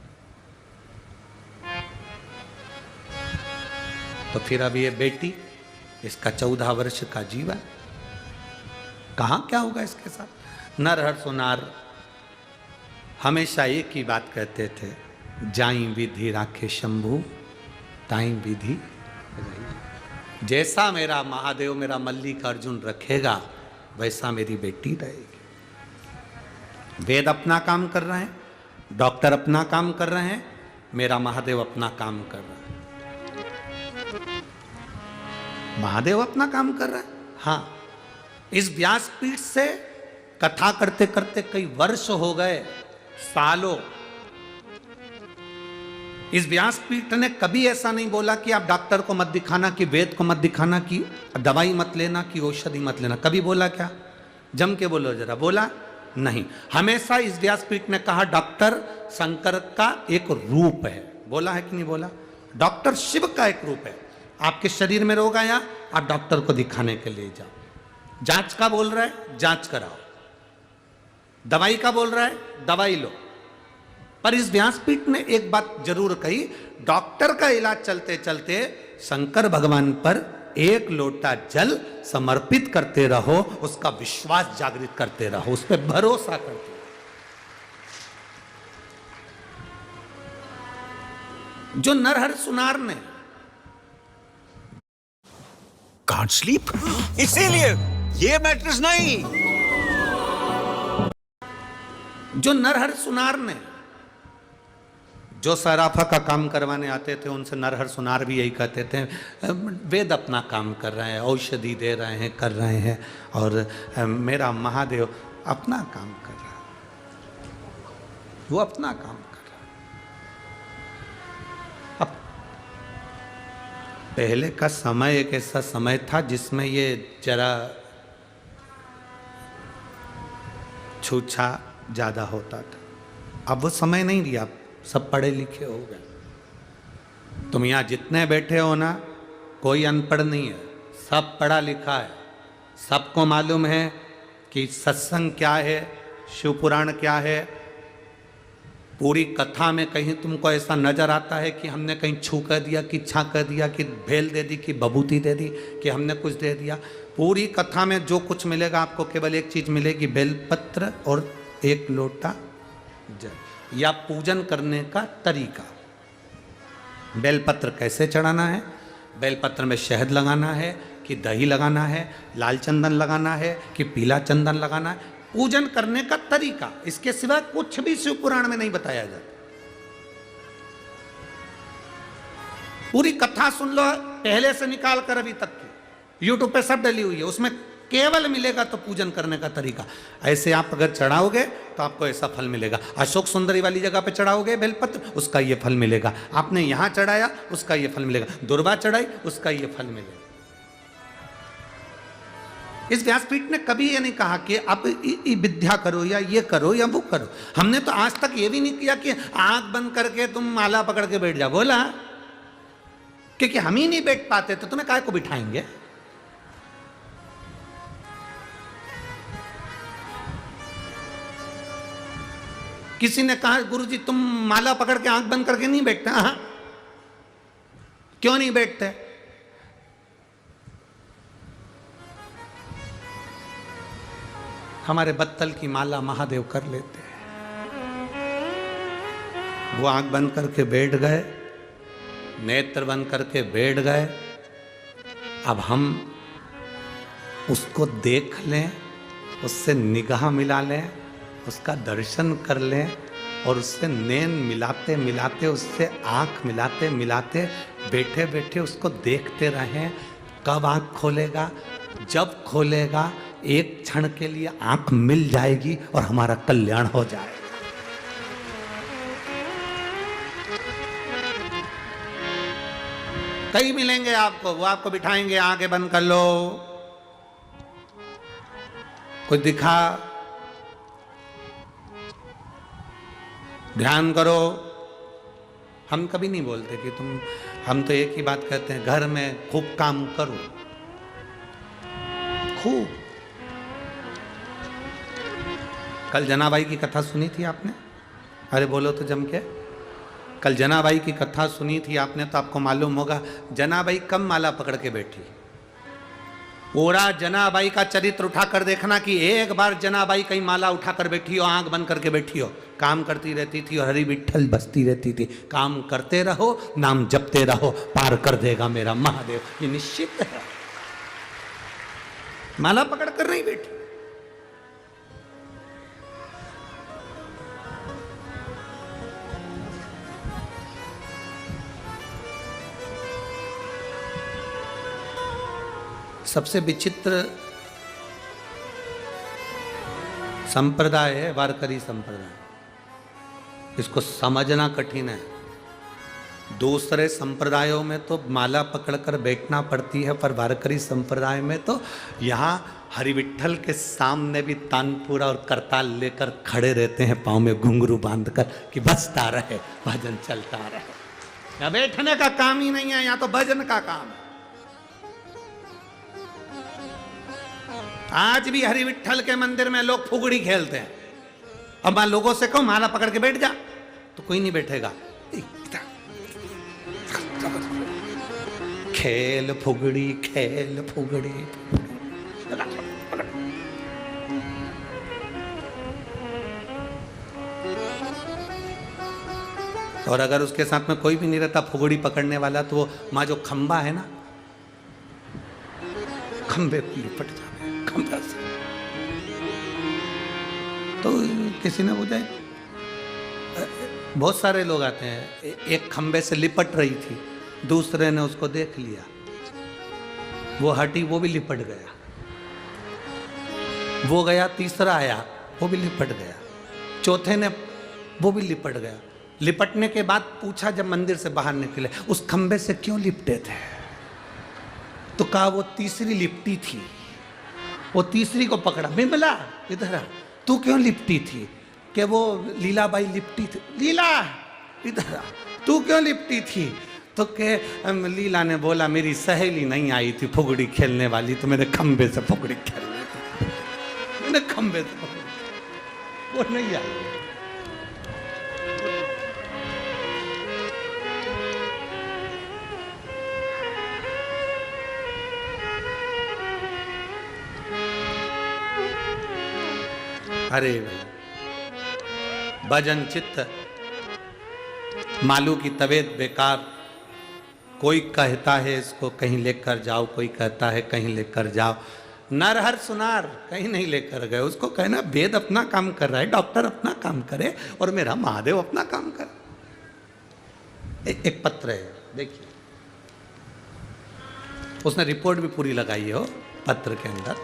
Speaker 1: तो फिर अब ये बेटी, इसका 14 वर्ष का जीवन, कहाँ क्या होगा इसके साथ। नरहर सुनार हमेशा एक ही बात कहते थे, जाई विधि राखे शंभू ताई विधि रही। जैसा मेरा महादेव, मेरा मल्लिकार्जुन रखेगा वैसा मेरी बेटी रहेगी। वेद अपना काम कर रहे हैं, डॉक्टर अपना काम कर रहे हैं, मेरा महादेव अपना काम कर रहा है। महादेव अपना काम कर रहा है। हाँ, इस व्यासपीठ से कथा करते करते कई वर्ष हो गए, सालों। इस व्यासपीठ ने कभी ऐसा नहीं बोला कि आप डॉक्टर को मत दिखाना, कि वेद को मत दिखाना, कि दवाई मत लेना, कि औषधि मत लेना। कभी बोला क्या? जम के बोलो जरा, बोला नहीं। हमेशा इस व्यासपीठ ने कहा डॉक्टर शंकर का एक रूप है। बोला है कि नहीं बोला? डॉक्टर शिव का एक रूप है। आपके शरीर में रोग आया, आप डॉक्टर को दिखाने के लिए जाओ। जांच का बोल रहा है, जांच कराओ। दवाई का बोल रहा है, दवाई लो। पर इस व्यासपीठ ने एक बात जरूर कही, डॉक्टर का इलाज चलते चलते शंकर भगवान पर एक लोटा जल समर्पित करते रहो, उसका विश्वास जागृत करते रहो, उस पर भरोसा करते रहो। जो नरहर सुनार ने
Speaker 2: कांट स्लीप, इसीलिए ये मैट्रेस नहीं।
Speaker 1: जो नरहर सुनार ने, जो सराफा का काम करवाने आते थे उनसे नरहर सुनार भी यही कहते थे, वेद अपना काम कर रहे हैं, औषधि दे रहे हैं, कर रहे हैं, और मेरा महादेव अपना काम कर रहा है, वो अपना काम कर रहा है। अब पहले का समय एक ऐसा समय था जिसमें ये जरा छूछा ज़्यादा होता था। अब वो समय नहीं रहा, सब पढ़े लिखे हो गए। तुम यहाँ जितने बैठे हो ना, कोई अनपढ़ नहीं है, सब पढ़ा लिखा है। सबको मालूम है कि सत्संग क्या है, शिव पुराण क्या है। पूरी कथा में कहीं तुमको ऐसा नजर आता है कि हमने कहीं छू कर दिया, कि छा कर दिया, कि भेल दे दी, कि बबूती दे दी, कि हमने कुछ दे दिया? पूरी कथा में जो कुछ मिलेगा आपको, केवल एक चीज मिलेगी, बेलपत्र और एक लोटा जल, या पूजन करने का तरीका। बेलपत्र कैसे चढ़ाना है, बेलपत्र में शहद लगाना है कि दही लगाना है, लाल चंदन लगाना है कि पीला चंदन लगाना है, पूजन करने का तरीका, इसके सिवा कुछ भी शिव पुराण में नहीं बताया जाता। पूरी कथा सुन लो, पहले से निकाल कर अभी तक की, यूट्यूब पे सब डली हुई है, उसमें केवल मिलेगा तो पूजन करने का तरीका। ऐसे आप अगर चढ़ाओगे तो आपको ऐसा फल मिलेगा। अशोक सुंदरी वाली जगह पे चढ़ाओगे बेलपत्र, उसका ये फल मिलेगा। आपने यहाँ चढ़ाया, उसका ये फल मिलेगा। दुर्वा चढ़ाई, उसका ये फल मिलेगा। इस व्यासपीठ ने कभी ये नहीं कहा कि आप विद्या करो या ये करो या वो करो। हमने तो आज तक ये भी नहीं किया कि आंख बंद करके तुम माला पकड़ के बैठ जाओ। बोला क्योंकि हम ही नहीं बैठ पाते तो तुम्हें काहे को बिठाएंगे। किसी ने कहा गुरुजी तुम माला पकड़ के आंख बंद करके नहीं बैठते। हाँ, क्यों नहीं बैठते? हमारे बत्तल की माला महादेव कर लेते हैं। वो आंख बंद करके बैठ गए, नेत्र बंद करके बैठ गए। अब हम उसको देख लें, उससे निगाह मिला लें, उसका दर्शन कर लें और उससे नैन मिलाते मिलाते, उससे आंख मिलाते मिलाते बैठे बैठे उसको देखते रहें। कब आंख खोलेगा? जब खोलेगा एक क्षण के लिए आंख मिल जाएगी और हमारा कल्याण हो जाएगा। कई मिलेंगे आपको, वो आपको बिठाएंगे, आंखें बंद कर लो, कुछ दिखा, ध्यान करो। हम कभी नहीं बोलते कि तुम, हम तो एक ही बात कहते हैं, घर में खूब काम करो, खूब। कल जनाबाई की कथा सुनी थी आपने? अरे बोलो तो जम के। कल जनाबाई की कथा सुनी थी आपने तो आपको मालूम होगा जनाबाई कब माला पकड़ के बैठी। पूरा जनाबाई का चरित्र उठाकर देखना कि एक बार जनाबाई कहीं माला उठाकर बैठी हो, आंख बंद करके बैठी हो, काम करती रहती थी और हरि विठ्ठल बसती रहती थी। काम करते रहो, नाम जपते रहो, पार कर देगा मेरा महादेव, ये निश्चित है। माला पकड़ कर नहीं बैठी। सबसे विचित्र संप्रदाय है वारकरी संप्रदाय। इसको समझना कठिन है। दूसरे संप्रदायों में तो माला पकड़कर बैठना पड़ती है, पर वारकरी संप्रदाय में तो यहाँ हरिविठ्ठल के सामने भी तानपुरा और करताल लेकर खड़े रहते हैं, पाँव में घुंघरू बांधकर कि बजता रहे, भजन चलता रहे। यहाँ बैठने का काम ही नहीं है, यहाँ तो भजन का काम है। आज भी हरिविठ्ठल के मंदिर में लोग फुगड़ी खेलते हैं। अब मैं लोगों से कहूं माला पकड़ के बैठ जा, तो कोई नहीं बैठेगा। खेल फुगड़ी, खेल फुगड़ी। और अगर उसके साथ में कोई भी नहीं रहता फुगड़ी पकड़ने वाला, तो वो माँ जो खंबा है ना, खंबे को लिपट जाता है, खंबा से। तो किसी ने बोला, बहुत सारे लोग आते हैं, एक खंबे से लिपट रही थी, दूसरे ने उसको देख लिया, वो हटी, वो भी लिपट गया, वो गया, तीसरा आया, वो भी लिपट गया, चौथे ने, वो भी लिपट गया। लिपटने के बाद पूछा जब मंदिर से बाहर निकले, उस खंबे से क्यों लिपटे थे? तो कहा वो तीसरी लिपटी थी, वो तीसरी को पकड़ा। बिमला इधर आ, तू क्यों लिपटी थी? कि वो लीलाबाई लिपटी थी। लीला इधर आ, तू क्यों लिपटी थी? तो के लीला ने बोला मेरी सहेली नहीं आई थी फुगड़ी खेलने वाली, तो मेरे खंबे से फुगड़ी खेलने थी, मैंने खंबे से फुगड़ी, वो नहीं आई। अरे भाई, भजन चित्त, मालू की तबीयत बेकार। कोई कहता है इसको कहीं लेकर जाओ, कोई कहता है कहीं लेकर जाओ। नर हर सुनार कहीं नहीं लेकर गए। उसको कहना वेद अपना काम कर रहा है, डॉक्टर अपना काम करे और मेरा महादेव अपना काम करे। एक पत्र है, देखिए, उसने रिपोर्ट भी पूरी लगाई है हो पत्र के अंदर।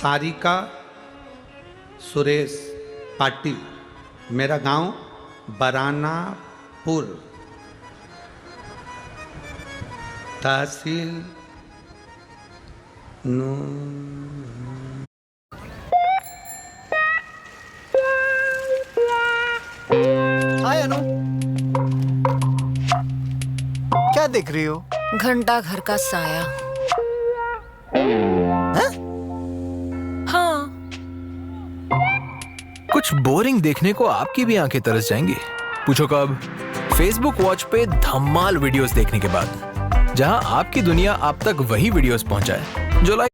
Speaker 1: सारिका सुरेश पाटिल, मेरा गांव बरानापुर, तहसील
Speaker 3: हाय अनु, क्या देख रही हो?
Speaker 4: घंटा घर का साया।
Speaker 3: हैं?
Speaker 4: हाँ,
Speaker 5: कुछ बोरिंग देखने को आपकी भी आंखें तरस जाएंगी। पूछो कब? फेसबुक वॉच पे धमाल वीडियोस देखने के बाद, जहां आपकी दुनिया आप तक वही वीडियोस पहुंचाए जो लाइक।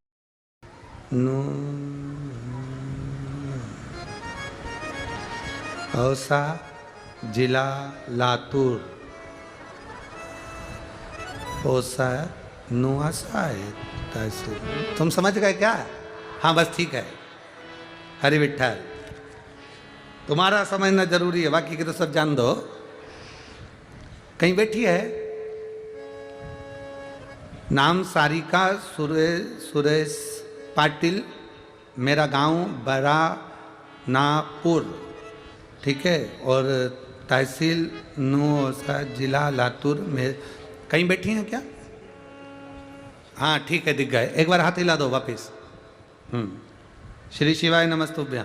Speaker 1: औसा जिला लातूर, औसा नुआसा है तहसील। तुम समझ गए क्या? हाँ बस ठीक है। हरि विठल, तुम्हारा समझना जरूरी है, बाकी के तो सब जान दो। कहीं बैठी है, नाम सारिका सुरेश पाटिल, मेरा गांव बरानापुर, ठीक है, और तहसील नूसा जिला लातूर में। कहीं बैठी हैं क्या? हाँ ठीक है, दिख गए। एक बार हाथ हिला दो वापिस। श्री शिवाय नमस्तुभ्यम।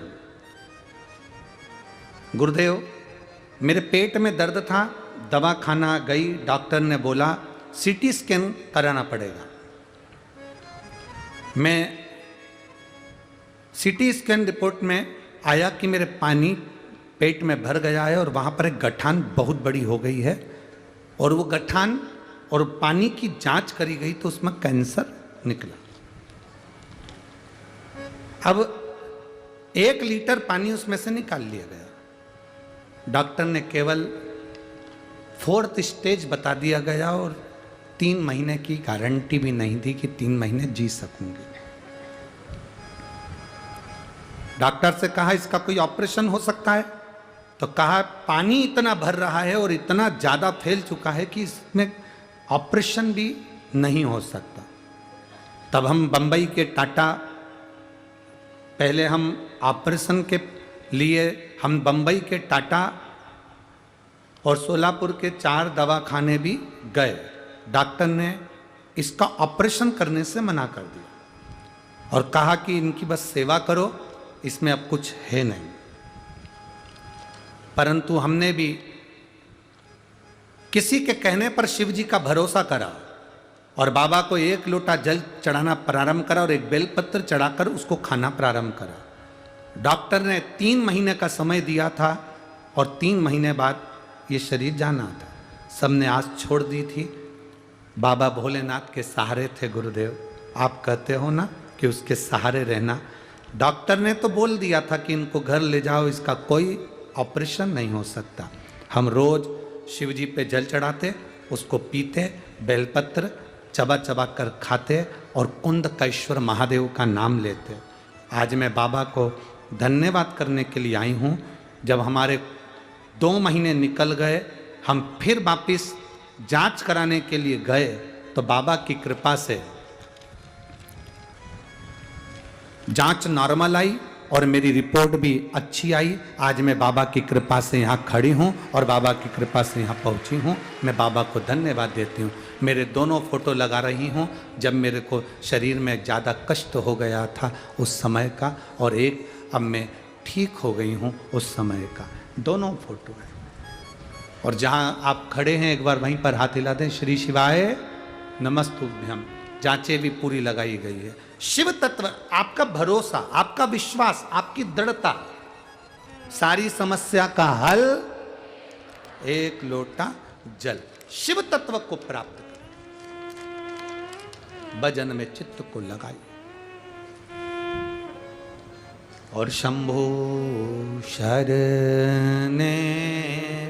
Speaker 1: गुरुदेव, मेरे पेट में दर्द था, दवा खाना गई, डॉक्टर ने बोला सीटी स्कैन कराना पड़ेगा। मैं सीटी स्कैन रिपोर्ट में आया कि मेरे पानी पेट में भर गया है और वहाँ पर एक गठान बहुत बड़ी हो गई है, और वो गठान और पानी की जांच करी गई तो उसमें कैंसर निकला। अब 1 लीटर पानी उसमें से निकाल लिया गया। डॉक्टर ने केवल 4th स्टेज बता दिया गया और 3 महीने की गारंटी भी नहीं दी कि 3 महीने जी सकूंगी। डॉक्टर से कहा इसका कोई ऑपरेशन हो सकता है? तो कहा पानी इतना भर रहा है और इतना ज़्यादा फैल चुका है कि इसमें ऑपरेशन भी नहीं हो सकता। तब हम बंबई के टाटा, पहले हम ऑपरेशन के लिए हम बंबई के टाटा और सोलापुर के 4 दवाखाने भी गए। डॉक्टर ने इसका ऑपरेशन करने से मना कर दिया और कहा कि इनकी बस सेवा करो, इसमें अब कुछ है नहीं। परंतु हमने भी किसी के कहने पर शिव जी का भरोसा करा और बाबा को 1 लोटा जल चढ़ाना प्रारंभ करा और एक बेलपत्र चढ़ाकर उसको खाना प्रारंभ करा। डॉक्टर ने 3 महीने का समय दिया था और 3 महीने बाद ये शरीर जाना था। सबने आस छोड़ दी थी। बाबा भोलेनाथ के सहारे थे गुरुदेव। आप कहते हो ना कि उसके सहारे रहना। डॉक्टर ने तो बोल दिया था कि इनको घर ले जाओ, इसका कोई ऑपरेशन नहीं हो सकता। हम रोज शिव जी पे जल चढ़ाते, उसको पीते, बेलपत्र चबा चबा कर खाते और कुंदकेश्वर महादेव का नाम लेते। आज मैं बाबा को धन्यवाद करने के लिए आई हूँ। जब हमारे 2 महीने निकल गए, हम फिर वापिस जांच कराने के लिए गए तो बाबा की कृपा से जांच नॉर्मल आई और मेरी रिपोर्ट भी अच्छी आई। आज मैं बाबा की कृपा से यहाँ खड़ी हूँ और बाबा की कृपा से यहाँ पहुँची हूँ। मैं बाबा को धन्यवाद देती हूँ। मेरे दोनों फोटो लगा रही हूँ जब मेरे को शरीर में ज़्यादा कष्ट हो गया था उस समय का, और एक अब मैं ठीक हो गई हूँ उस समय का। दोनों फोटो हैं। और जहाँ आप खड़े हैं एक बार वहीं पर हाथ हिला दें। श्री शिवाय नमस्तुभ्यम। जांचें भी पूरी लगाई गई है। शिव तत्व, आपका भरोसा, आपका विश्वास, आपकी दृढ़ता, सारी समस्या का हल 1 लोटा जल। शिव तत्व को प्राप्त कर भजन में चित्त को लगाइए और शंभो शरणे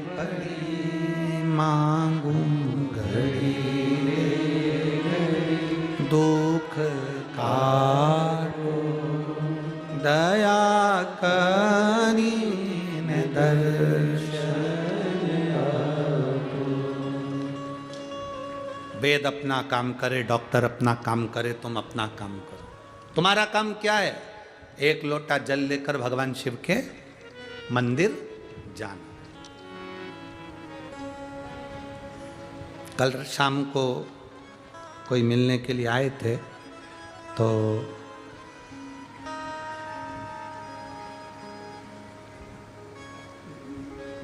Speaker 1: पड़ी मांगू घड़ी दुख काटो दया करीन दर्शन। वेद अपना काम करे, डॉक्टर अपना काम करे, तुम अपना काम करो। तुम्हारा काम क्या है? एक लोटा जल लेकर भगवान शिव के मंदिर जाना। कल शाम को कोई मिलने के लिए आए थे, तो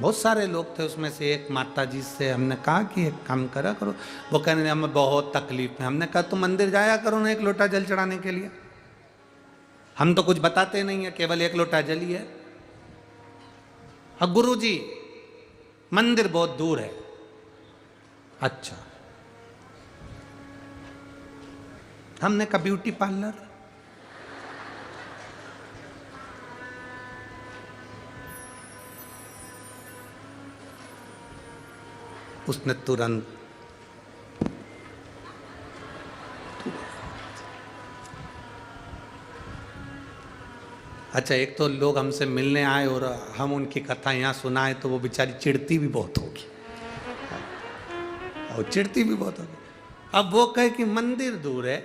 Speaker 1: बहुत सारे लोग थे, उसमें से एक माता जी से हमने कहा कि एक काम करा करो। वो कहने लगे हमें बहुत तकलीफ है। हमने कहा तुम मंदिर जाया करो ना एक लोटा जल चढ़ाने के लिए, हम तो कुछ बताते नहीं है, केवल एक लोटा जल ही है। अब गुरु जी मंदिर बहुत दूर है। अच्छा, हमने कहा ब्यूटी पार्लर। उसने तुरंत अच्छा, एक तो लोग हमसे मिलने आए और हम उनकी कथा यहाँ सुनाए तो वो बेचारी चिढ़ती भी बहुत होगी, और चिढ़ती भी बहुत होगी। अब वो कहे कि मंदिर दूर है,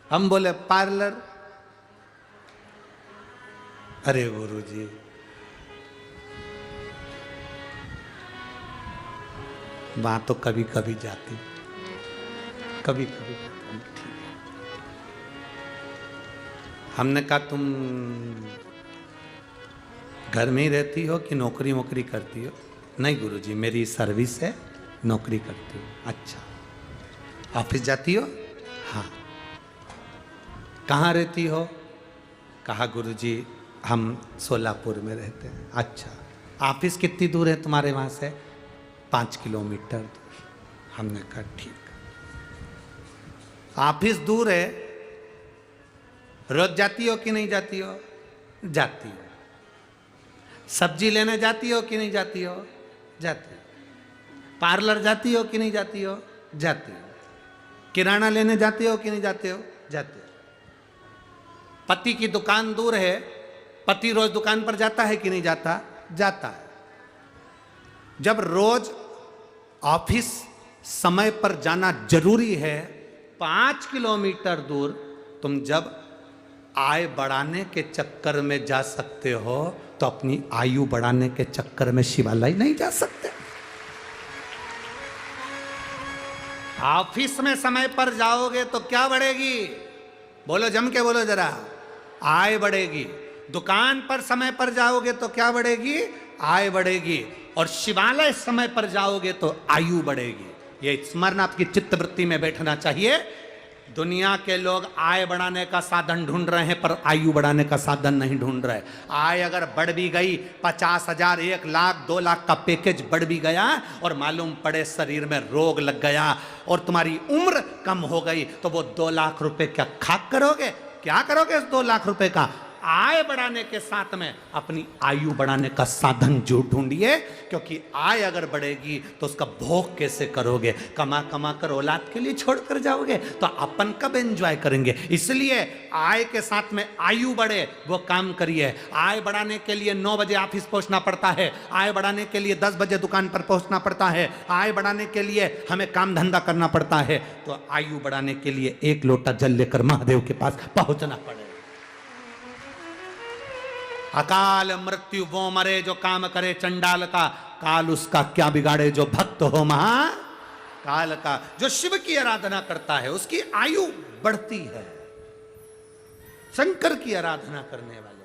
Speaker 1: हम बोले पार्लर। अरे गुरु जी, वहां तो कभी कभी जाती, कभी कभी जाती। हमने कहा तुम घर में ही रहती हो कि नौकरी वोकरी करती हो? नहीं गुरुजी, मेरी सर्विस है, नौकरी करती हूँ। अच्छा, ऑफिस जाती हो? हाँ। कहाँ रहती हो? कहा गुरुजी हम सोलापुर में रहते हैं। अच्छा, ऑफिस कितनी दूर है तुम्हारे वहाँ से? 5 किलोमीटर दूर। हमने कहा ठीक, ऑफिस दूर है, रोज जाती हो कि नहीं जाती हो? जाती हो। सब्जी लेने जाती हो कि नहीं जाती हो? जाती हो। पार्लर जाती हो कि नहीं जाती हो? जाती हो। किराना लेने जाती हो कि नहीं जाते हो? जाते हो। पति की दुकान दूर है, पति रोज दुकान पर जाता है कि नहीं जाता? जाता है। जब रोज ऑफिस समय पर जाना जरूरी है, 5 किलोमीटर दूर, तुम जब आय बढ़ाने के चक्कर में जा सकते हो तो अपनी आयु बढ़ाने के चक्कर में शिवालय नहीं जा सकते। ऑफिस में समय पर जाओगे तो क्या बढ़ेगी? बोलो, जम के बोलो जरा। आय बढ़ेगी। दुकान पर समय पर जाओगे तो क्या बढ़ेगी? आय बढ़ेगी। और शिवालय समय पर जाओगे तो आयु बढ़ेगी। ये स्मरण आपकी चित्तवृत्ति में बैठना चाहिए। दुनिया के लोग आय बढ़ाने का साधन ढूंढ रहे हैं, पर आयु बढ़ाने का साधन नहीं ढूंढ रहे। आय अगर बढ़ भी गई, 50,000, 1 लाख, 2 लाख का पैकेज बढ़ भी गया और मालूम पड़े शरीर में रोग लग गया और तुम्हारी उम्र कम हो गई, तो वो 2 लाख रुपए क्या खाक करोगे? क्या करोगे उस 2 लाख रुपए का? आय बढ़ाने के साथ में अपनी आयु बढ़ाने का साधन जो ढूंढिए, क्योंकि आय अगर बढ़ेगी तो उसका भोग कैसे करोगे? कमा कमा कर औलाद के लिए छोड़कर जाओगे तो अपन कब एंजॉय करेंगे? इसलिए आय के साथ में आयु बढ़े वो काम करिए। आय बढ़ाने के लिए 9 बजे ऑफिस पहुंचना पड़ता है, आय बढ़ाने के लिए 10 बजे दुकान पर पहुंचना पड़ता है, आय बढ़ाने के लिए हमें काम धंधा करना पड़ता है। तो आयु बढ़ाने के लिए 1 लोटा जल लेकर महादेव के पास पहुंचना पड़ेगा। अकाल मृत्यु वो मरे जो काम करे चंडाल का, काल उसका क्या बिगाड़े जो भक्त हो महा काल का। जो शिव की आराधना करता है उसकी आयु बढ़ती है। शंकर की आराधना करने वाले,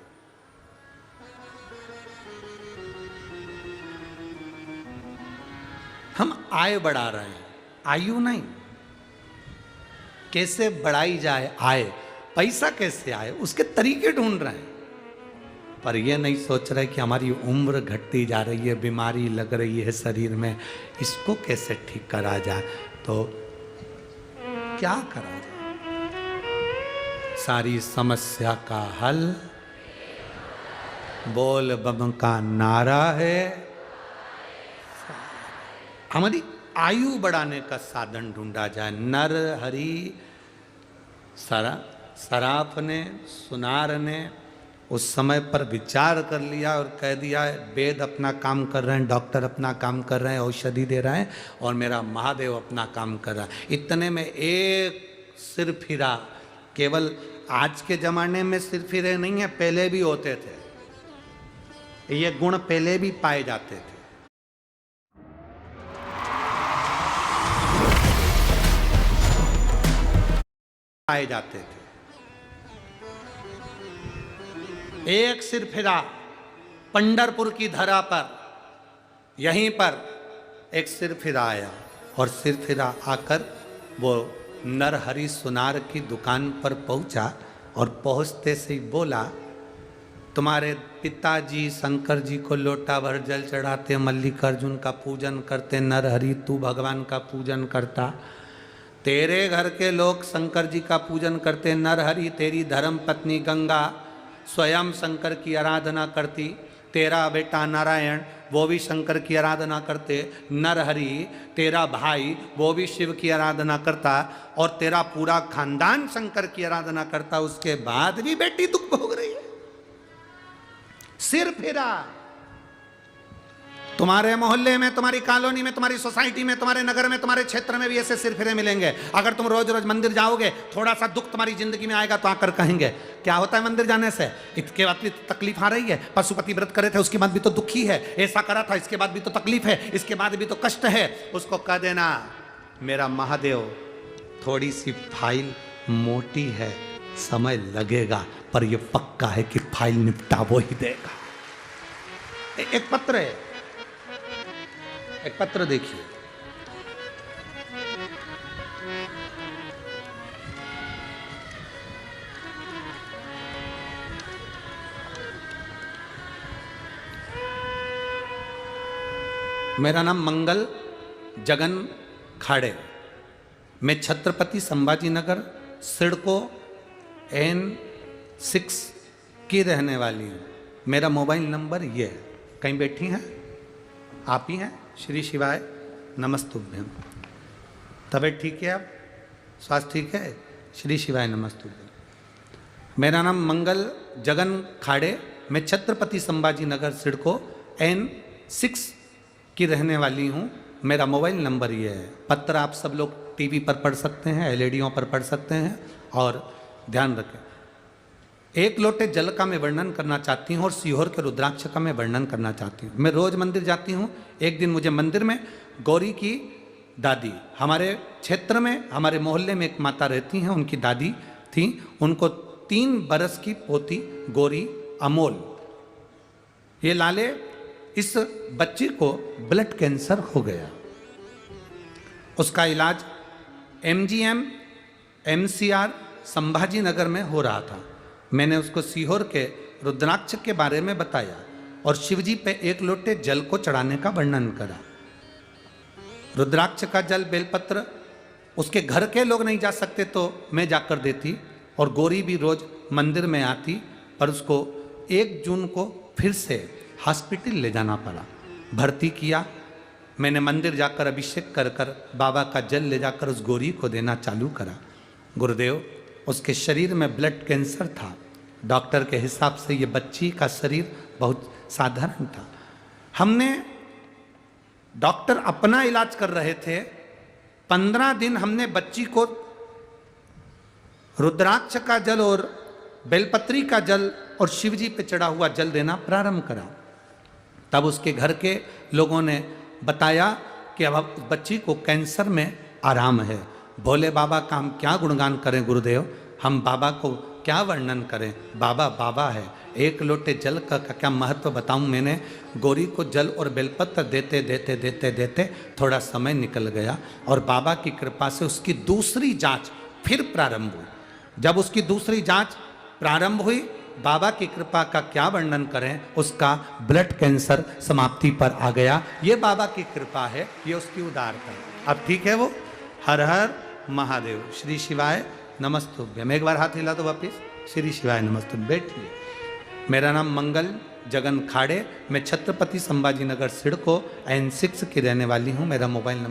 Speaker 1: हम आय बढ़ा रहे हैं, आयु नहीं। कैसे बढ़ाई जाए आय, पैसा कैसे आए, उसके तरीके ढूंढ रहे हैं। पर यह नहीं सोच रहे कि हमारी उम्र घटती जा रही है, बीमारी लग रही है शरीर में, इसको कैसे ठीक करा जाए। तो क्या करा जाए? सारी समस्या का हल बोल बम का नारा है। हमारी आयु बढ़ाने का साधन ढूंढा जाए। नर हरि सराफ ने, सुनार ने उस समय पर विचार कर लिया और कह दिया वेद अपना काम कर रहे हैं, डॉक्टर अपना काम कर रहे हैं, औषधि दे रहे हैं, और मेरा महादेव अपना काम कर रहा है। इतने में एक सिर फिरा केवल आज के जमाने में सिर्फ ही नहीं है, पहले भी होते थे। ये गुण पहले भी पाए जाते थे। पाए जाते थे। एक सिरफिरा पंढरपुर की धरा पर, यहीं पर एक सिरफिरा आया और सिरफिरा आकर वो नरहरि सुनार की दुकान पर पहुंचा और पहुंचते से ही बोला, तुम्हारे पिताजी शंकर जी को लोटा भर जल चढ़ाते, मल्लिकार्जुन का पूजन करते, नरहरि तू भगवान का पूजन करता, तेरे घर के लोग शंकर जी का पूजन करते, नरहरि तेरी धर्म पत्नी गंगा स्वयं शंकर की आराधना करती, तेरा बेटा नारायण वो भी शंकर की आराधना करते, नरहरि तेरा भाई वो भी शिव की आराधना करता और तेरा पूरा खानदान शंकर की आराधना करता, उसके बाद भी बेटी दुख भोग रही है। सिर फिरा। तुम्हारे मोहल्ले में, तुम्हारी कॉलोनी में, तुम्हारी सोसाइटी में, तुम्हारे नगर में, तुम्हारे क्षेत्र में भी ऐसे सिर फिरे मिलेंगे। अगर तुम रोज रोज मंदिर जाओगे, थोड़ा सा दुख तुम्हारी जिंदगी में आएगा तो आकर कहेंगे क्या होता है मंदिर जाने से, इसके बाद भी तकलीफ आ रही है, पशुपति व्रत करे थे उसके बाद भी तो दुखी है, ऐसा करा था इसके बाद भी तो तकलीफ है, इसके बाद भी तो कष्ट है। उसको कह देना मेरा महादेव थोड़ी सी फाइल मोटी है, समय लगेगा, पर यह पक्का है कि फाइल निपटा वो ही देगा। एक पत्र है, एक पत्र देखिए। मेरा नाम मंगल जगन खाड़े, मैं छत्रपति संभाजी नगर सिडको N6 की रहने वाली हूँ। मेरा मोबाइल नंबर ये है। कहीं बैठी हैं आप ही हैं? श्री शिवाय नमस्तुभ्यम। तबीयत ठीक है? आप स्वास्थ्य ठीक है? श्री शिवाय नमस्तुभ्यम। मेरा नाम मंगल जगन खाड़े, मैं छत्रपति संभाजी नगर सिडको N6 की रहने वाली हूँ। मेरा मोबाइल नंबर ये है। पत्र आप सब लोग टीवी पर पढ़ सकते हैं, एलईडीओं पर पढ़ सकते हैं। और ध्यान रखें, एक लोटे जल का मैं वर्णन करना चाहती हूँ और सीहोर के रुद्राक्ष का मैं वर्णन करना चाहती हूँ। मैं रोज मंदिर जाती हूँ। एक दिन मुझे मंदिर में गौरी की दादी, हमारे क्षेत्र में, हमारे मोहल्ले में एक माता रहती हैं, उनकी दादी थी, उनको 3 बरस की पोती गौरी अमोल, ये लाले, इस बच्ची को ब्लड कैंसर हो गया। उसका इलाज MGM MCR संभाजी नगर में हो रहा था। मैंने उसको सीहोर के रुद्राक्ष के बारे में बताया और शिवजी पे 1 लोटे जल को चढ़ाने का वर्णन करा। रुद्राक्ष का जल, बेलपत्र उसके घर के लोग नहीं जा सकते तो मैं जाकर देती, और गौरी भी रोज मंदिर में आती, पर उसको 1 जून को फिर से हॉस्पिटल ले जाना पड़ा, भर्ती किया। मैंने मंदिर जाकर अभिषेक कर कर बाबा का जल ले जाकर उस गौरी को देना चालू करा। गुरुदेव, उसके शरीर में ब्लड कैंसर था। डॉक्टर के हिसाब से ये बच्ची का शरीर बहुत साधारण था। हमने, डॉक्टर अपना इलाज कर रहे थे, 15 दिन हमने बच्ची को रुद्राक्ष का जल और बेलपत्री का जल और शिवजी पे चढ़ा हुआ जल देना प्रारंभ करा। तब उसके घर के लोगों ने बताया कि अब बच्ची को कैंसर में आराम है। भोले बाबा का हम क्या गुणगान करें गुरुदेव, हम बाबा को क्या वर्णन करें, बाबा बाबा है। 1 लोटे जल का क्या महत्व बताऊं। मैंने गौरी को जल और बेलपत्र देते देते देते देते थोड़ा समय निकल गया और बाबा की कृपा से उसकी दूसरी जांच फिर प्रारंभ हुई। जब उसकी दूसरी जांच प्रारंभ हुई, बाबा की कृपा का क्या वर्णन करें, उसका ब्लड कैंसर समाप्ति पर आ गया। ये बाबा की कृपा है, ये उसकी उदारता है। अब ठीक है वो। हर हर महादेव। श्री शिवाय नमस्तुभ्यम। एक बार हाथ हिला दो वापिस। श्री शिवाय नमस्तुभ्यम। बैठिए। मेरा नाम मंगल जगन खाड़े, मैं छत्रपति संभाजी नगर सिडको N6 की रहने वाली हूँ। मेरा मोबाइल नंबर